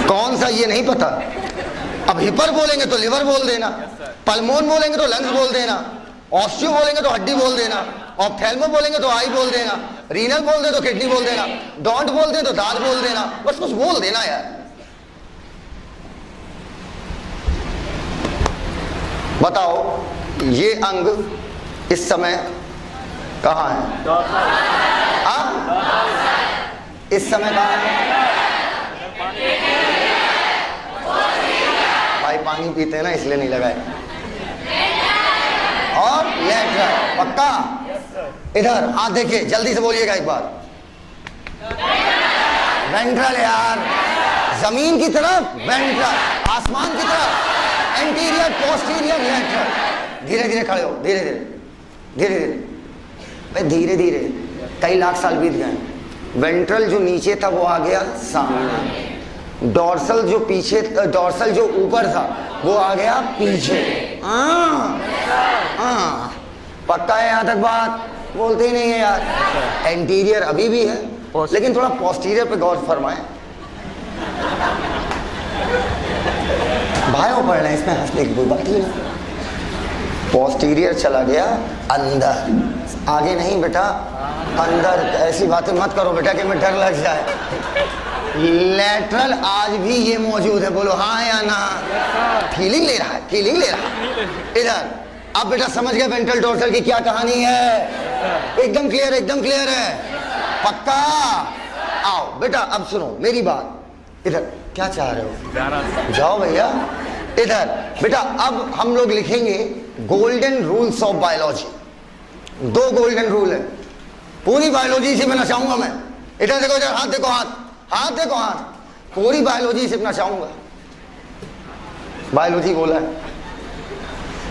कौन सा ये नहीं पता, अब हिपर बोलेंगे तो लिवर बोल देना, पल्मोन बोलेंगे तो लंग्स बोल देना, ऑस्टियो बोलेंगे तो हड्डी बोल देना, ऑप्थेल्मो बोलेंगे तो आई बोल देना, रीनल बोल दे तो किडनी बोल देना, डोंट बोल दे तो दांत बोल देना, बस कुछ बोल देना यार। बताओ, ये अंग इस समय कहाँ है? इस समय कहाँ है? भाई पानी पीते हैं ना इसलिए नहीं लगाए। और लेटरल, पक्का? इधर हाथ देखिए, जल्दी से बोलिएगा एक बार। वेंट्रल यार, जमीन की तरफ वेंट्रल, आसमान की तरफ एंटीरियर, पोस्टीरियर, लेटरल। धीरे धीरे खड़े हो, धीरे धीरे धीरे धीरे भाई, धीरे धीरे। कई लाख साल बीत गए। वेंट्रल जो नीचे था वो आ गया सामने, डॉर्सल जो पीछे, डॉर्सल जो ऊपर था वो आ गया पीछे। पक्का है यहाँ तक बात? बोलते ही नहीं है यार। एंटीरियर अभी भी है, लेकिन थोड़ा पोस्टीरियर पे गौर फरमाएं। भाइयों पढ़ रहे हैं, इसमें हंसने की कोई बात नहीं। पोस्टीरियर चला गया अंदर, आगे नहीं बेटा, अंदर। ऐसी बातें मत करो बेटा कि मैं डर लग जाए। लेटरल आज भी ये मौजूद है, बोलो हाँ या ना? फीलिंग ले रहा है, फीलिंग ले रहा है। इधर अब बेटा समझ गए वेंट्रल डोर्सल की क्या कहानी है? एकदम क्लियर, एकदम क्लियर है, पक्का? आओ बेटा अब सुनो मेरी बात। इधर क्या चाह रहे हो? जाओ भैया। इधर बेटा अब हम लोग लिखेंगे golden rules of biology. 2 golden rule है, पूरी बायोलॉजी से मैं नचाऊंगा मैं। इधर देखो, इधर हाथ देखो, हाथ देखो, हाथ। पूरी बायोलॉजी से नचाऊंगा। बायोलॉजी बोला है,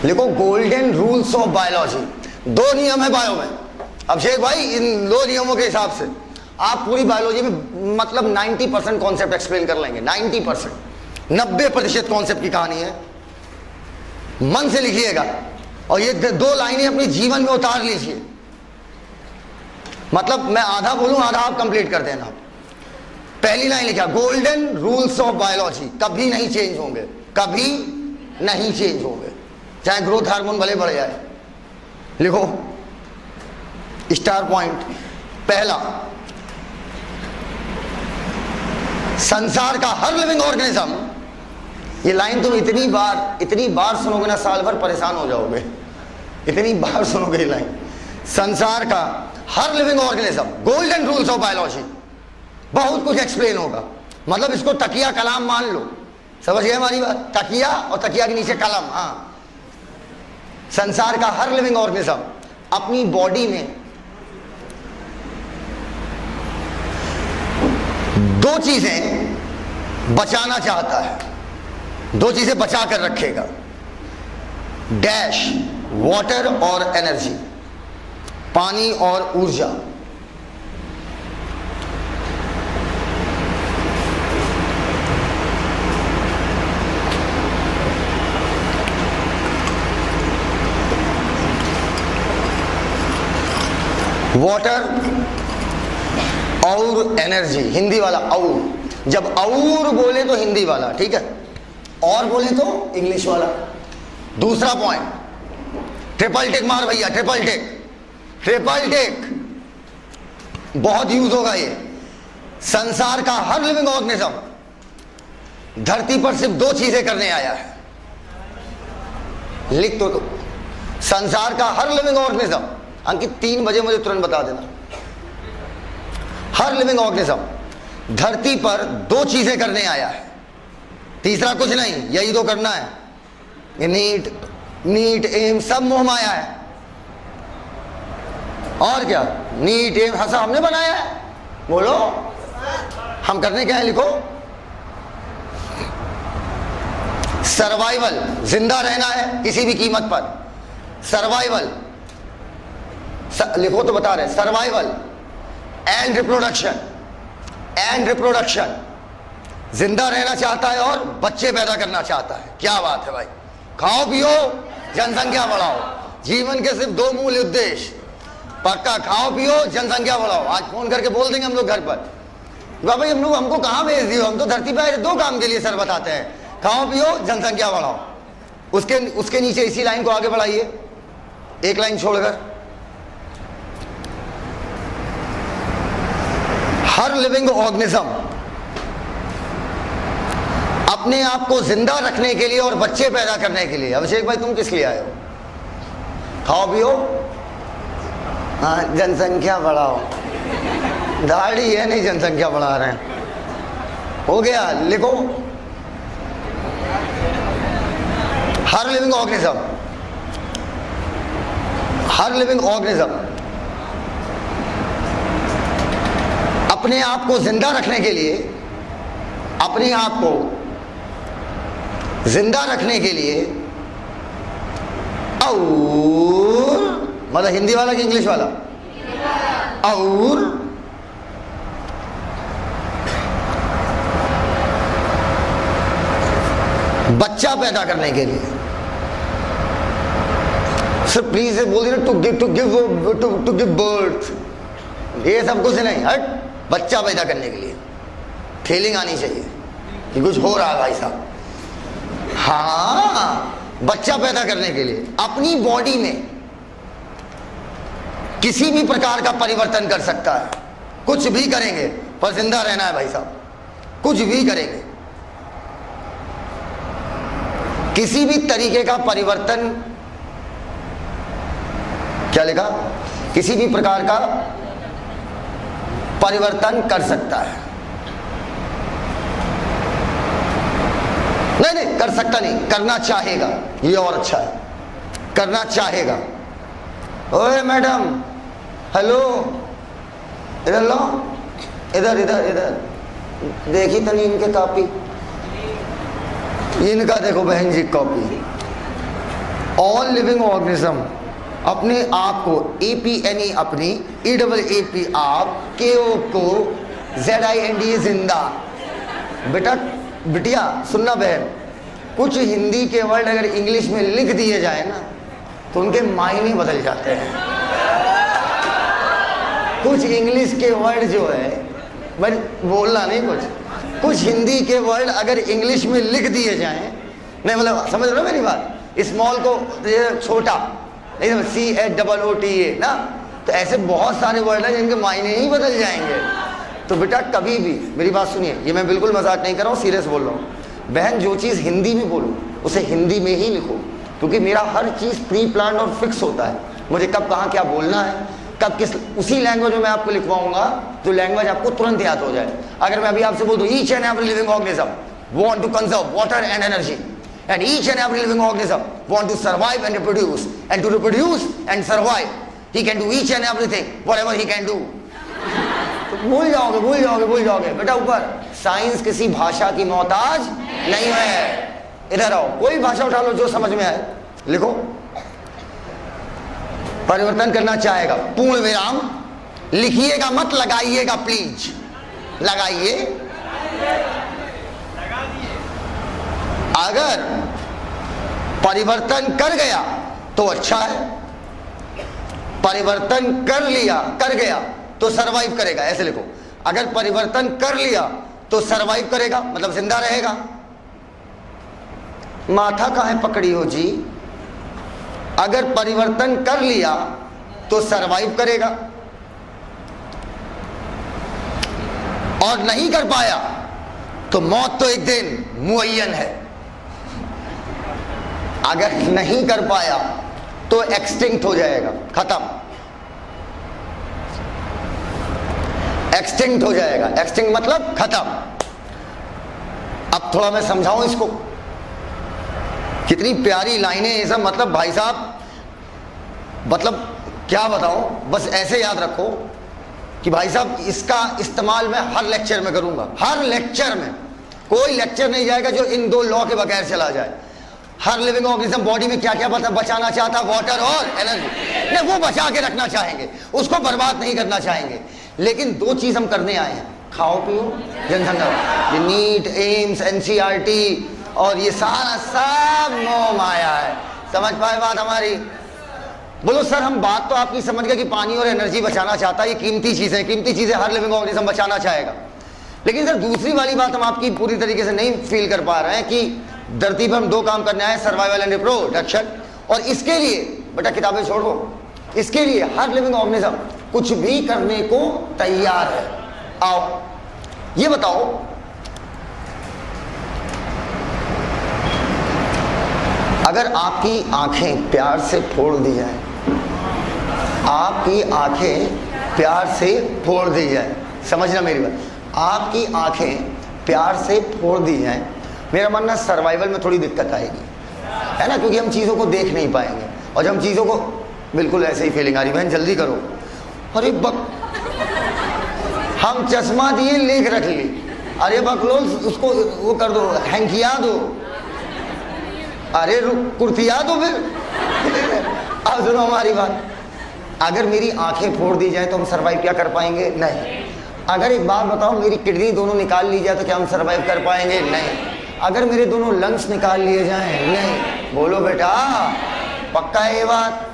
लिखो गोल्डन रूल्स ऑफ बायोलॉजी। 2 नियम है बायो में। अभिषेक भाई इन 2 नियमों के हिसाब से आप पूरी बायोलॉजी में मतलब 90% कॉन्सेप्ट एक्सप्लेन कर लेंगे। 90%, 90% कॉन्सेप्ट की कहानी है। मन से लिखिएगा और ये 2 लाइनें अपने जीवन में उतार लीजिए। मतलब मैं आधा बोलूं, आधा आप कंप्लीट कर देना। पहली लाइन लिखा, गोल्डन रूल्स ऑफ बायोलॉजी कभी नहीं चेंज होंगे, कभी नहीं चेंज होंगे, चाहे ग्रोथ हार्मोन भले बढ़ जाए। लिखो स्टार पॉइंट। पहला, संसार का हर लिविंग ऑर्गेनिज्म, ये लाइन तुम इतनी बार सुनोगे ना, साल भर परेशान हो जाओगे। इतनी बार सुनोगे ये लाइन। संसार का हर living organism, golden rules of biology. बहुत कुछ एक्सप्लेन होगा। मतलब इसको तकिया कलाम मान लो। समझ गए हमारी बात? तकिया और तकिया के नीचे कलम। हाँ, संसार का हर लिविंग ऑर्गेनिज्म अपनी बॉडी में 2 चीजें बचाना चाहता है, 2 चीजें बचा कर रखेगा। डैश, वाटर और एनर्जी, पानी और ऊर्जा। वाटर और एनर्जी, हिंदी वाला और। जब और बोले तो हिंदी वाला, ठीक है, और बोले तो इंग्लिश वाला। दूसरा पॉइंट, ट्रिपल टिक मार भैया, ट्रिपल टिक, ट्रिपल टिक बहुत यूज होगा ये। संसार का हर लिविंग ऑर्गेनिज्म धरती पर सिर्फ 2 चीजें करने आया है। लिख तो दो, संसार का हर लिविंग ऑर्गेनिज्म। अंकित 3 बजे मुझे तुरंत बता देना। हर लिविंग ऑर्गेनिज्म धरती पर 2 चीजें करने आया है, तीसरा कुछ नहीं, यही 2 करना है। ये नीट एम सब मोह माया है। और क्या? नीट एम हंसा हमने बनाया है, बोलो हम करने क्या है? लिखो सर्वाइवल, जिंदा रहना है किसी भी कीमत पर। सर्वाइवल लिखो तो बता रहे, survival and reproduction. And reproduction, जिंदा रहना चाहता है और बच्चे पैदा करना चाहता है। क्या बात है भाई। खाओ पियो, जनसंख्या बढ़ाओ, जीवन के सिर्फ 2 मूल उद्देश्य। पक्का, खाओ पियो, जनसंख्या बढ़ाओ। आज फोन करके बोल देंगे हम लोग घर पर, बाबा हम लोग हमको कहाँ भेज दियो, हम तो धरती पर 2 काम के लिए सर बताते हैं, खाओ पियो, जनसंख्या बढ़ाओ। उसके नीचे इसी लाइन को आगे बढ़ाइए, 1 लाइन छोड़कर। हर लिविंग ऑर्गेनिज्म अपने आप को जिंदा रखने के लिए और बच्चे पैदा करने के लिए। अभिषेक भाई तुम किस लिए आए हो? खाओ पियो, हाँ जनसंख्या बढ़ाओ। दाढ़ी है नहीं, जनसंख्या बढ़ा रहे हैं। हो गया, लिखो। हर लिविंग ऑर्गेनिज्म, हर लिविंग ऑर्गेनिज्म अपने आप को जिंदा रखने के लिए, अपने आप को जिंदा रखने के लिए, और मतलब हिंदी वाला कि इंग्लिश वाला, और बच्चा पैदा करने के लिए, सर प्लीज बोल दी ना, टू गिव बर्थ, ये सब कुछ नहीं, हट, बच्चा पैदा करने के लिए फीलिंग आनी चाहिए कि कुछ हो रहा है भाई साहब। हाँ, बच्चा पैदा करने के लिए अपनी बॉडी में किसी भी प्रकार का परिवर्तन कर सकता है, कुछ भी करेंगे पर जिंदा रहना है भाई साहब, कुछ भी करेंगे, किसी भी तरीके का परिवर्तन, क्या लिखा, किसी भी प्रकार का परिवर्तन कर सकता है। नहीं नहीं, कर सकता नहीं, करना चाहेगा, ये और अच्छा है, करना चाहेगा। ओए मैडम, हेलो, इधर लो, इधर इधर इधर देखी तो नहीं इनके कॉपी, इनका देखो बहन जी कॉपी। ऑल लिविंग ऑर्गेनिज्म अपने आप को, APNE अपनी, EAAP आप, KO को, ZIND जिंदा। बेटा बिटिया सुनना बहन, कुछ हिंदी के वर्ड अगर इंग्लिश में लिख दिए जाए ना तो उनके मायने बदल जाते हैं। कुछ इंग्लिश के वर्ड जो है, बस बोलना नहीं, कुछ हिंदी के वर्ड अगर इंग्लिश में लिख दिए जाएं, नहीं मतलब समझ रहे हो मेरी बात, स्मॉल को छोटा, नहीं CHOOTA ना, तो ऐसे बहुत सारे वर्ड हैं जिनके मायने ही बदल जाएंगे। तो बेटा कभी भी मेरी बात सुनिए, ये मैं बिल्कुल मजाक नहीं कर रहा हूँ, सीरियस बोल रहा हूँ। बहन जो चीज़ हिंदी में बोलूँ उसे हिंदी में ही लिखो, क्योंकि मेरा हर चीज़ प्री प्लान और फिक्स होता है, मुझे कब कहाँ क्या बोलना है, कब किस, उसी लैंग्वेज में मैं आपको लिखवाऊंगा तो लैंग्वेज आपको तुरंत याद हो जाए। अगर मैं अभी आपसे बोल दूँ each and every living organism want to conserve water and energy, and each and every living organism want to survive and reproduce, and to reproduce and survive he can do each and everything whatever he can do, तो भूल जाओगे भूल जाओगे भूल जाओगे बेटा। ऊपर science किसी भाषा की मोहताज नहीं है। इधर आओ, कोई भाषा उठा लो जो समझ में आए, लिखो। परिवर्तन करना चाहेगा, पूर्ण विराम, लिखिएगा मत, लगाइएगा प्लीज, लगाइए। अगर परिवर्तन कर गया तो अच्छा है, परिवर्तन कर लिया, कर गया तो सरवाइव करेगा, ऐसे लिखो। अगर परिवर्तन कर लिया तो सरवाइव करेगा, मतलब जिंदा रहेगा। माथा काहे पकड़ी हो जी? अगर परिवर्तन कर लिया तो सरवाइव करेगा, और नहीं कर पाया तो मौत तो एक दिन मुअय्यन है। अगर नहीं कर पाया तो एक्सटिंक्ट हो जाएगा, खत्म, एक्सटिंक्ट हो जाएगा। एक्सटिंक्ट मतलब खत्म। अब थोड़ा मैं समझाऊं इसको, कितनी प्यारी लाइनें ये सब, मतलब भाई साहब, मतलब क्या बताऊं, बस ऐसे याद रखो कि भाई साहब इसका इस्तेमाल मैं हर लेक्चर में करूंगा। हर लेक्चर में, कोई लेक्चर नहीं जाएगा जो इन दो लॉ के बगैर चला जाए। हर लिविंग ऑर्गेनिज्म बॉडी में क्या क्या बचाना चाहता है, वाटर और एनर्जी, नहीं वो बचा के रखना चाहेंगे, उसको बर्बाद नहीं करना चाहेंगे। लेकिन दो चीज हम करने आए हैं, खाओ पियो, जनसंख्या। ये नीट, एम्स, NCERT और ये सारा सब मोह माया है। समझ पाए बात हमारी? बोलो सर, हम बात तो आपकी समझ गए कि पानी और एनर्जी बचाना चाहता है, ये कीमती चीजें, कीमती चीजें हर लिविंग ऑर्गेनिज्म बचाना चाहेगा। लेकिन सर दूसरी वाली बात हम आपकी पूरी तरीके से नहीं फील कर पा रहे हैं कि धरती पर हम दो काम करने आए, सर्वाइवल एंड रिप्रोडक्शन, और इसके लिए बेटा किताबें छोड़ो, इसके लिए हर लिविंग ऑर्गेनिज्म कुछ भी करने को तैयार है। आओ ये बताओ, अगर आपकी आंखें प्यार से फोड़ दी जाए, आपकी आंखें प्यार से फोड़ दी जाए, समझना मेरी बात, आपकी आंखें प्यार से फोड़ दी जाए, मेरा मानना सर्वाइवल में थोड़ी दिक्कत आएगी, है ना, क्योंकि हम चीज़ों को देख नहीं पाएंगे। और जब हम चीज़ों को, बिल्कुल ऐसे ही फीलिंग आ रही, बहन जल्दी करो, अरे हम चश्मा दिए, लेख रख ली, अरे बकलोल उसको वो कर दो, हैंकिया दो, अरे कुर्तिया दो फिर। अब सुनो हमारी बात, अगर मेरी आंखें फोड़ दी जाए तो हम सरवाइव क्या कर पाएंगे? नहीं। अगर एक बात बताओ, मेरी किडनी दोनों निकाल ली जाए तो क्या हम सरवाइव कर पाएंगे? नहीं। अगर मेरे दोनों लंग्स निकाल लिए जाएं? नहीं। बोलो बेटा, पक्का है ये बात?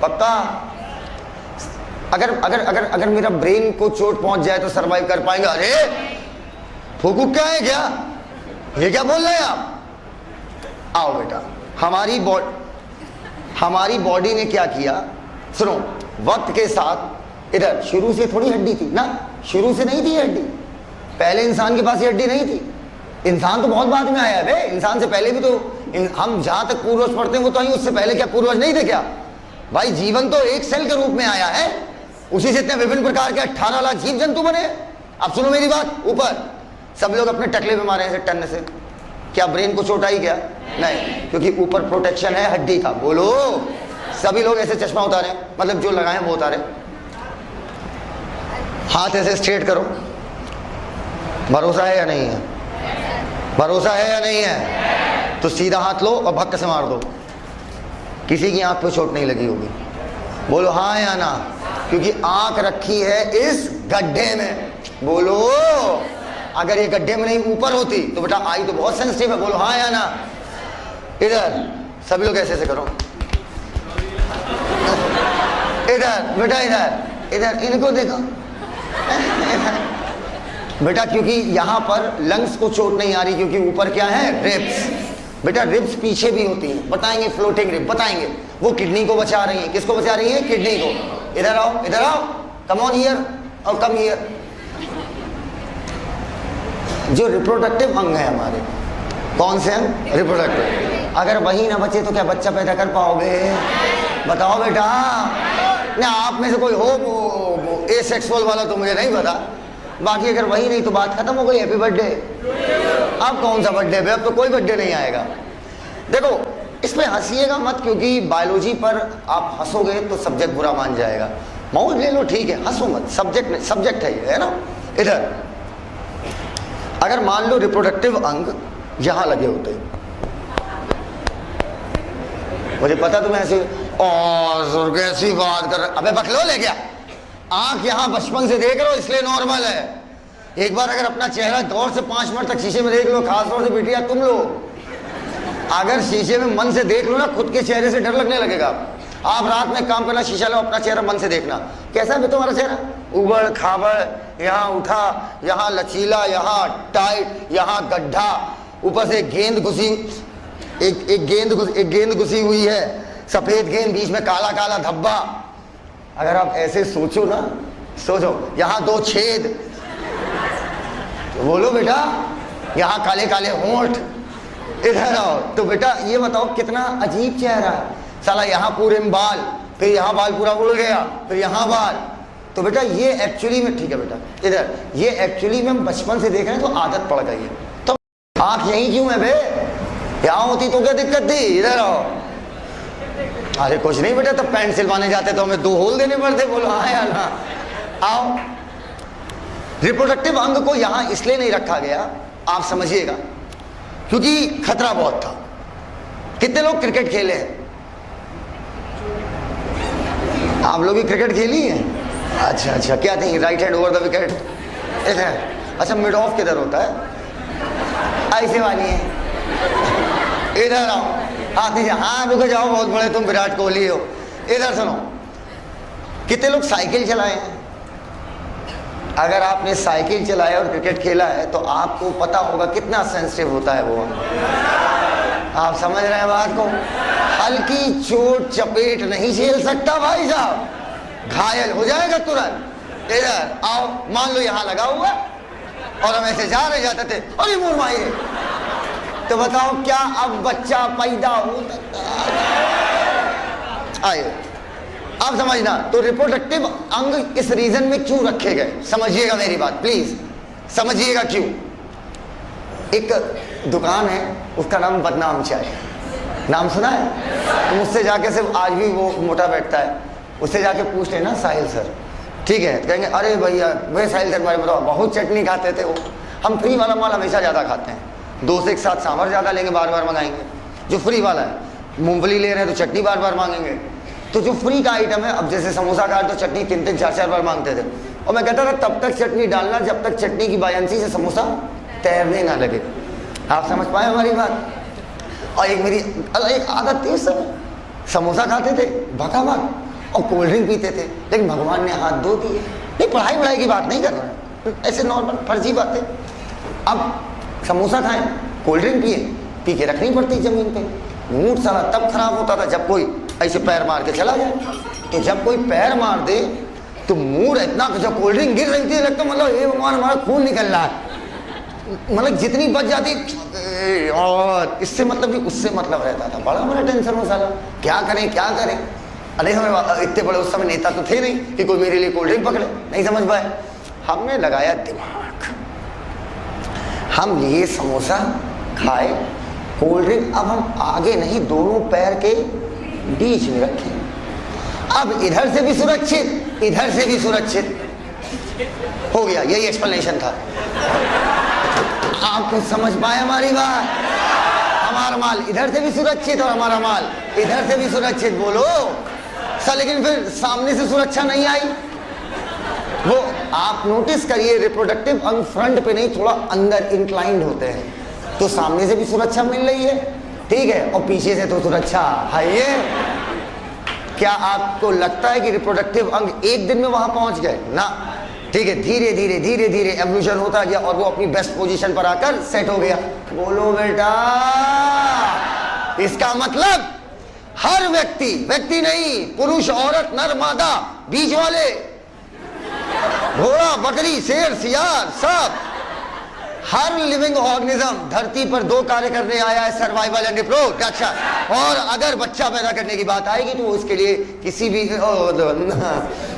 पक्का? अगर अगर अगर अगर मेरा ब्रेन को चोट पहुंच जाए तो सरवाइव कर पाएंगे? अरे फूकूक क्या है क्या? ये क्या बोल रहे हैं आप? आओ बेटा, हमारी बॉडी ने क्या किया, सुनो, वक्त के साथ, इधर शुरू से थोड़ी हड्डी थी ना, शुरू से नहीं थी हड्डी, पहले इंसान के पास ये हड्डी नहीं थी, इंसान तो बहुत बाद में आया है बे, इंसान से पहले भी तो हम जहां तक पूर्वज पढ़ते हैं वो तो ही, उससे पहले क्या पूर्वज नहीं थे क्या भाई? जीवन तो एक सेल के रूप में आया है, उसी से इतने विभिन्न प्रकार के 18 लाख जीव जंतु बने। अब सुनो मेरी बात, ऊपर सब लोग अपने टकले में मारे हैं टन से, क्या ब्रेन को चोट आई क्या? नहीं, क्योंकि ऊपर प्रोटेक्शन है हड्डी का। बोलो, सभी लोग ऐसे चश्मा उतारे, मतलब जो लगाए वो उतारे, हाथ ऐसे स्ट्रेट करो, भरोसा है या नहीं है? भरोसा है या नहीं है? तो सीधा हाथ लो और भक्क से मार दो, किसी की आंख पे चोट नहीं लगी होगी। बोलो हाँ या ना? क्योंकि आंख रखी है इस गड्ढे में। बोलो, अगर ये गड्ढे में नहीं ऊपर होती तो बेटा आई तो बहुत सेंसिटिव है। बोलो हाँ या ना? इधर सभी लोग ऐसे ऐसे करो, इधर बेटा, इधर इधर इनको देखो बेटा, क्योंकि यहां पर लंग्स को चोट नहीं आ रही, क्योंकि ऊपर क्या है? रिब्स। बेटा रिब्स पीछे भी होती हैं, बताएंगे, फ्लोटिंग रिब बताएंगे, वो किडनी को बचा रही है। किसको बचा रही है? किडनी को। इधर आओ, इधर आओ, कम ऑन हियर और कम हियर। जो रिप्रोडक्टिव अंग है हमारे, कौन से अंग? रिप्रोडक्टिव। अगर वही ना बचे तो क्या बच्चा पैदा कर पाओगे? बताओ बेटा। ना आप में से कोई हो ए सेक्सुअल वाला तो मुझे नहीं पता, बाकी अगर वही नहीं तो बात खत्म हो गई। Happy birthday. अब कौन सा बर्थडे है? अब तो कोई बर्थडे नहीं आएगा। देखो, इसमें हंसीएगा मत, क्योंकि बायोलॉजी पर आप हंसोगे तो सब्जेक्ट बुरा मान जाएगा। मौज ले लो, ठीक है, हंसो मत, सब्जेक्ट है ये, है ना। इधर अगर मान लो रिप्रोडक्टिव अंग यहां लगे होते, मुझे पता तुम्हें ऐसे और कैसी बात कर, अबे बकलो ले गया, आंख यहां बचपन से देख रहे हो इसलिए नॉर्मल है। एक बार अगर अपना चेहरा गौर से 5 मिनट तक शीशे में देख लो, खासतौर से बिटिया तुम लोग, अगर शीशे में मन से देख लो ना, खुद के चेहरे से डर लगने लगेगा। आप रात में काम करना, शीशा लो, अपना चेहरा मन से देखना, कैसा है तुम्हारा चेहरा? उबड़ खाबड़, यहाँ उठा, यहाँ लचीला, यहाँ टाइट, यहाँ गड्ढा, ऊपर से गेंद घुसी, एक गेंद घुसी हुई है, सफेद गेंद, बीच में काला काला धब्बा। अगर आप ऐसे सोचो ना, सोचो, यहाँ 2 छेद, तो बोलो बेटा, यहाँ काले काले होंठ, इधर आओ, तो बेटा ये बताओ कितना अजीब चेहरा है साला। यहाँ पूरे में बाल, फिर यहाँ बाल पूरा उड़ गया, फिर यहाँ बाल, तो बेटा ये एक्चुअली में, ठीक है बेटा इधर, ये एक्चुअली में हम बचपन से देख रहे हैं तो आदत पड़ गई है। तो आंख यही क्यों है बे? यहाँ होती तो क्या दिक्कत थी? इधर आओ। अरे कुछ नहीं बेटा, तो पैंट सिलवाने जाते तो हमें 2 होल देने पड़ते। बोलो हाँ या ना? आओ। रिप्रोडक्टिव अंग को यहां इसलिए नहीं रखा गया, आप समझिएगा, क्योंकि खतरा बहुत था। कितने लोग क्रिकेट खेले हैं? आप लोग भी क्रिकेट खेली हैं? अच्छा अच्छा, क्या थी? Right hand over the wicket, इधर। अच्छा, मिड ऑफ किधर होता है? ऐसे वाली है। इधर आओ, हाथ नीचे, हाँ रुक जाओ, बहुत बड़े तुम विराट कोहली हो। इधर सुनो, कितने लोग साइकिल चलाए हैं? अगर आपने साइकिल चलाया और क्रिकेट खेला है तो आपको पता होगा कितना सेंसिटिव होता है वो। आप समझ रहे हैं बात को? हल्की चोट चपेट नहीं झेल सकता भाई साहब, घायल हो जाएगा तुरंत। इधर आओ, मान लो यहाँ लगा हुआ और हम ऐसे जा रहे जाते थे, अरे मोर माहिए, तो बताओ क्या अब बच्चा पैदा हो सकता है? आइए अब समझना, तो रिप्रोडक्टिव अंग इस रीजन में क्यों रखे गए, समझिएगा मेरी बात प्लीज, समझिएगा क्यों। एक दुकान है, उसका नाम बदनाम चाय, नाम सुना है? तो मुझसे जाके, सिर्फ आज भी वो मोटा बैठता है, उससे जाके पूछ लेना साहिल सर, ठीक है? तो कहेंगे अरे भैया वे साहिल सर बारे में बताओ, बहुत चटनी खाते थे वो। हम फ्री वाला माल हमेशा ज़्यादा खाते हैं, 2 से एक साथ सांभर ज़्यादा लेंगे, बार बार मंगाएंगे। जो फ्री वाला है, मूंगफली ले रहे हैं तो चटनी बार बार मांगेंगे। तो जो फ्री का आइटम है, अब जैसे समोसा का तो चटनी 3-3, 4-4 बार मांगते थे, और मैं कहता था तब तक चटनी डालना जब तक चटनी की बायंसी से समोसा तैरने ना लगे। आप समझ पाए हमारी बात? और एक मेरी एक आदत थी, सब समोसा खाते थे भगा भाग और कोल्ड ड्रिंक पीते थे, लेकिन भगवान ने हाथ धो दिए। नहीं, पढ़ाई वढ़ाई की बात नहीं कर रहे हैं, ऐसे नॉर्मल फर्जी बातें। अब समोसा खाएं, कोल्ड ड्रिंक पिए, पी के रखनी पड़ती जमीन पे। मूड सारा तब खराब होता था जब कोई ऐसे पैर मार के चला जाए। तो जब कोई पैर मार दे तो मूड इतना, जब कोल्ड ड्रिंक गिर रही थी लगता मतलब हे भगवान हमारा खून निकल रहा है, मतलब जितनी बच जाती, और इससे मतलब भी उससे मतलब रहता था। बड़ा टेंशन हो साला, क्या करें क्या करें। अरे हमें इतने बड़े उस समय नेता तो थे नहीं कि कोई मेरे लिए कोल्ड ड्रिंक पकड़े, नहीं समझ पाए। हमने लगाया दिमाग, हम लिए समोसा, खाए कोल्ड ड्रिंक, अब हम आगे नहीं, दोनों पैर के बीच में रखें। अब इधर से भी सुरक्षित, इधर से भी सुरक्षित हो गया। यही एक्सप्लेनेशन था। आपको समझ पाए हमारी बात? हमारा माल इधर से भी सुरक्षित और हमारा माल इधर से भी सुरक्षित। बोलो सर, लेकिन फिर सामने से सुरक्षा नहीं आई। वो आप नोटिस करिए, रिप्रोडक्टिव अंग फ्रंट पे नहीं, थोड़ा अंदर इंक्लाइंड होते हैं, तो सामने से भी सुरक्षा मिल रही है, ठीक है, और पीछे से तो सुरक्षा है। ये क्या आपको लगता है कि रिप्रोडक्टिव अंग एक दिन में वहां पहुंच गए? ना, ठीक है, धीरे धीरे धीरे धीरे एवोल्यूशन होता गया और वो अपनी बेस्ट पोजीशन पर आकर सेट हो गया। बोलो बेटा, इसका मतलब हर व्यक्ति, व्यक्ति नहीं, पुरुष औरत नर मादा, बीच वाले, घोड़ा बकरी शेर सियार, सब, हर लिविंग ऑर्गेनिज्म धरती पर 2 कार्य करने आया है, सर्वाइवल एंड रिप्रोडक्शन। और अगर बच्चा पैदा करने की बात आएगी तो वो उसके लिए किसी भी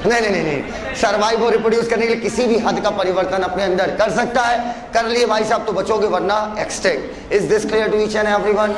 नहीं, सर्वाइव और रिप्रोड्यूस करने के लिए किसी भी हद का परिवर्तन अपने अंदर कर सकता है। कर लिए भाई साहब तो बचोगे, वरना extinct. Is this clear to each and everyone?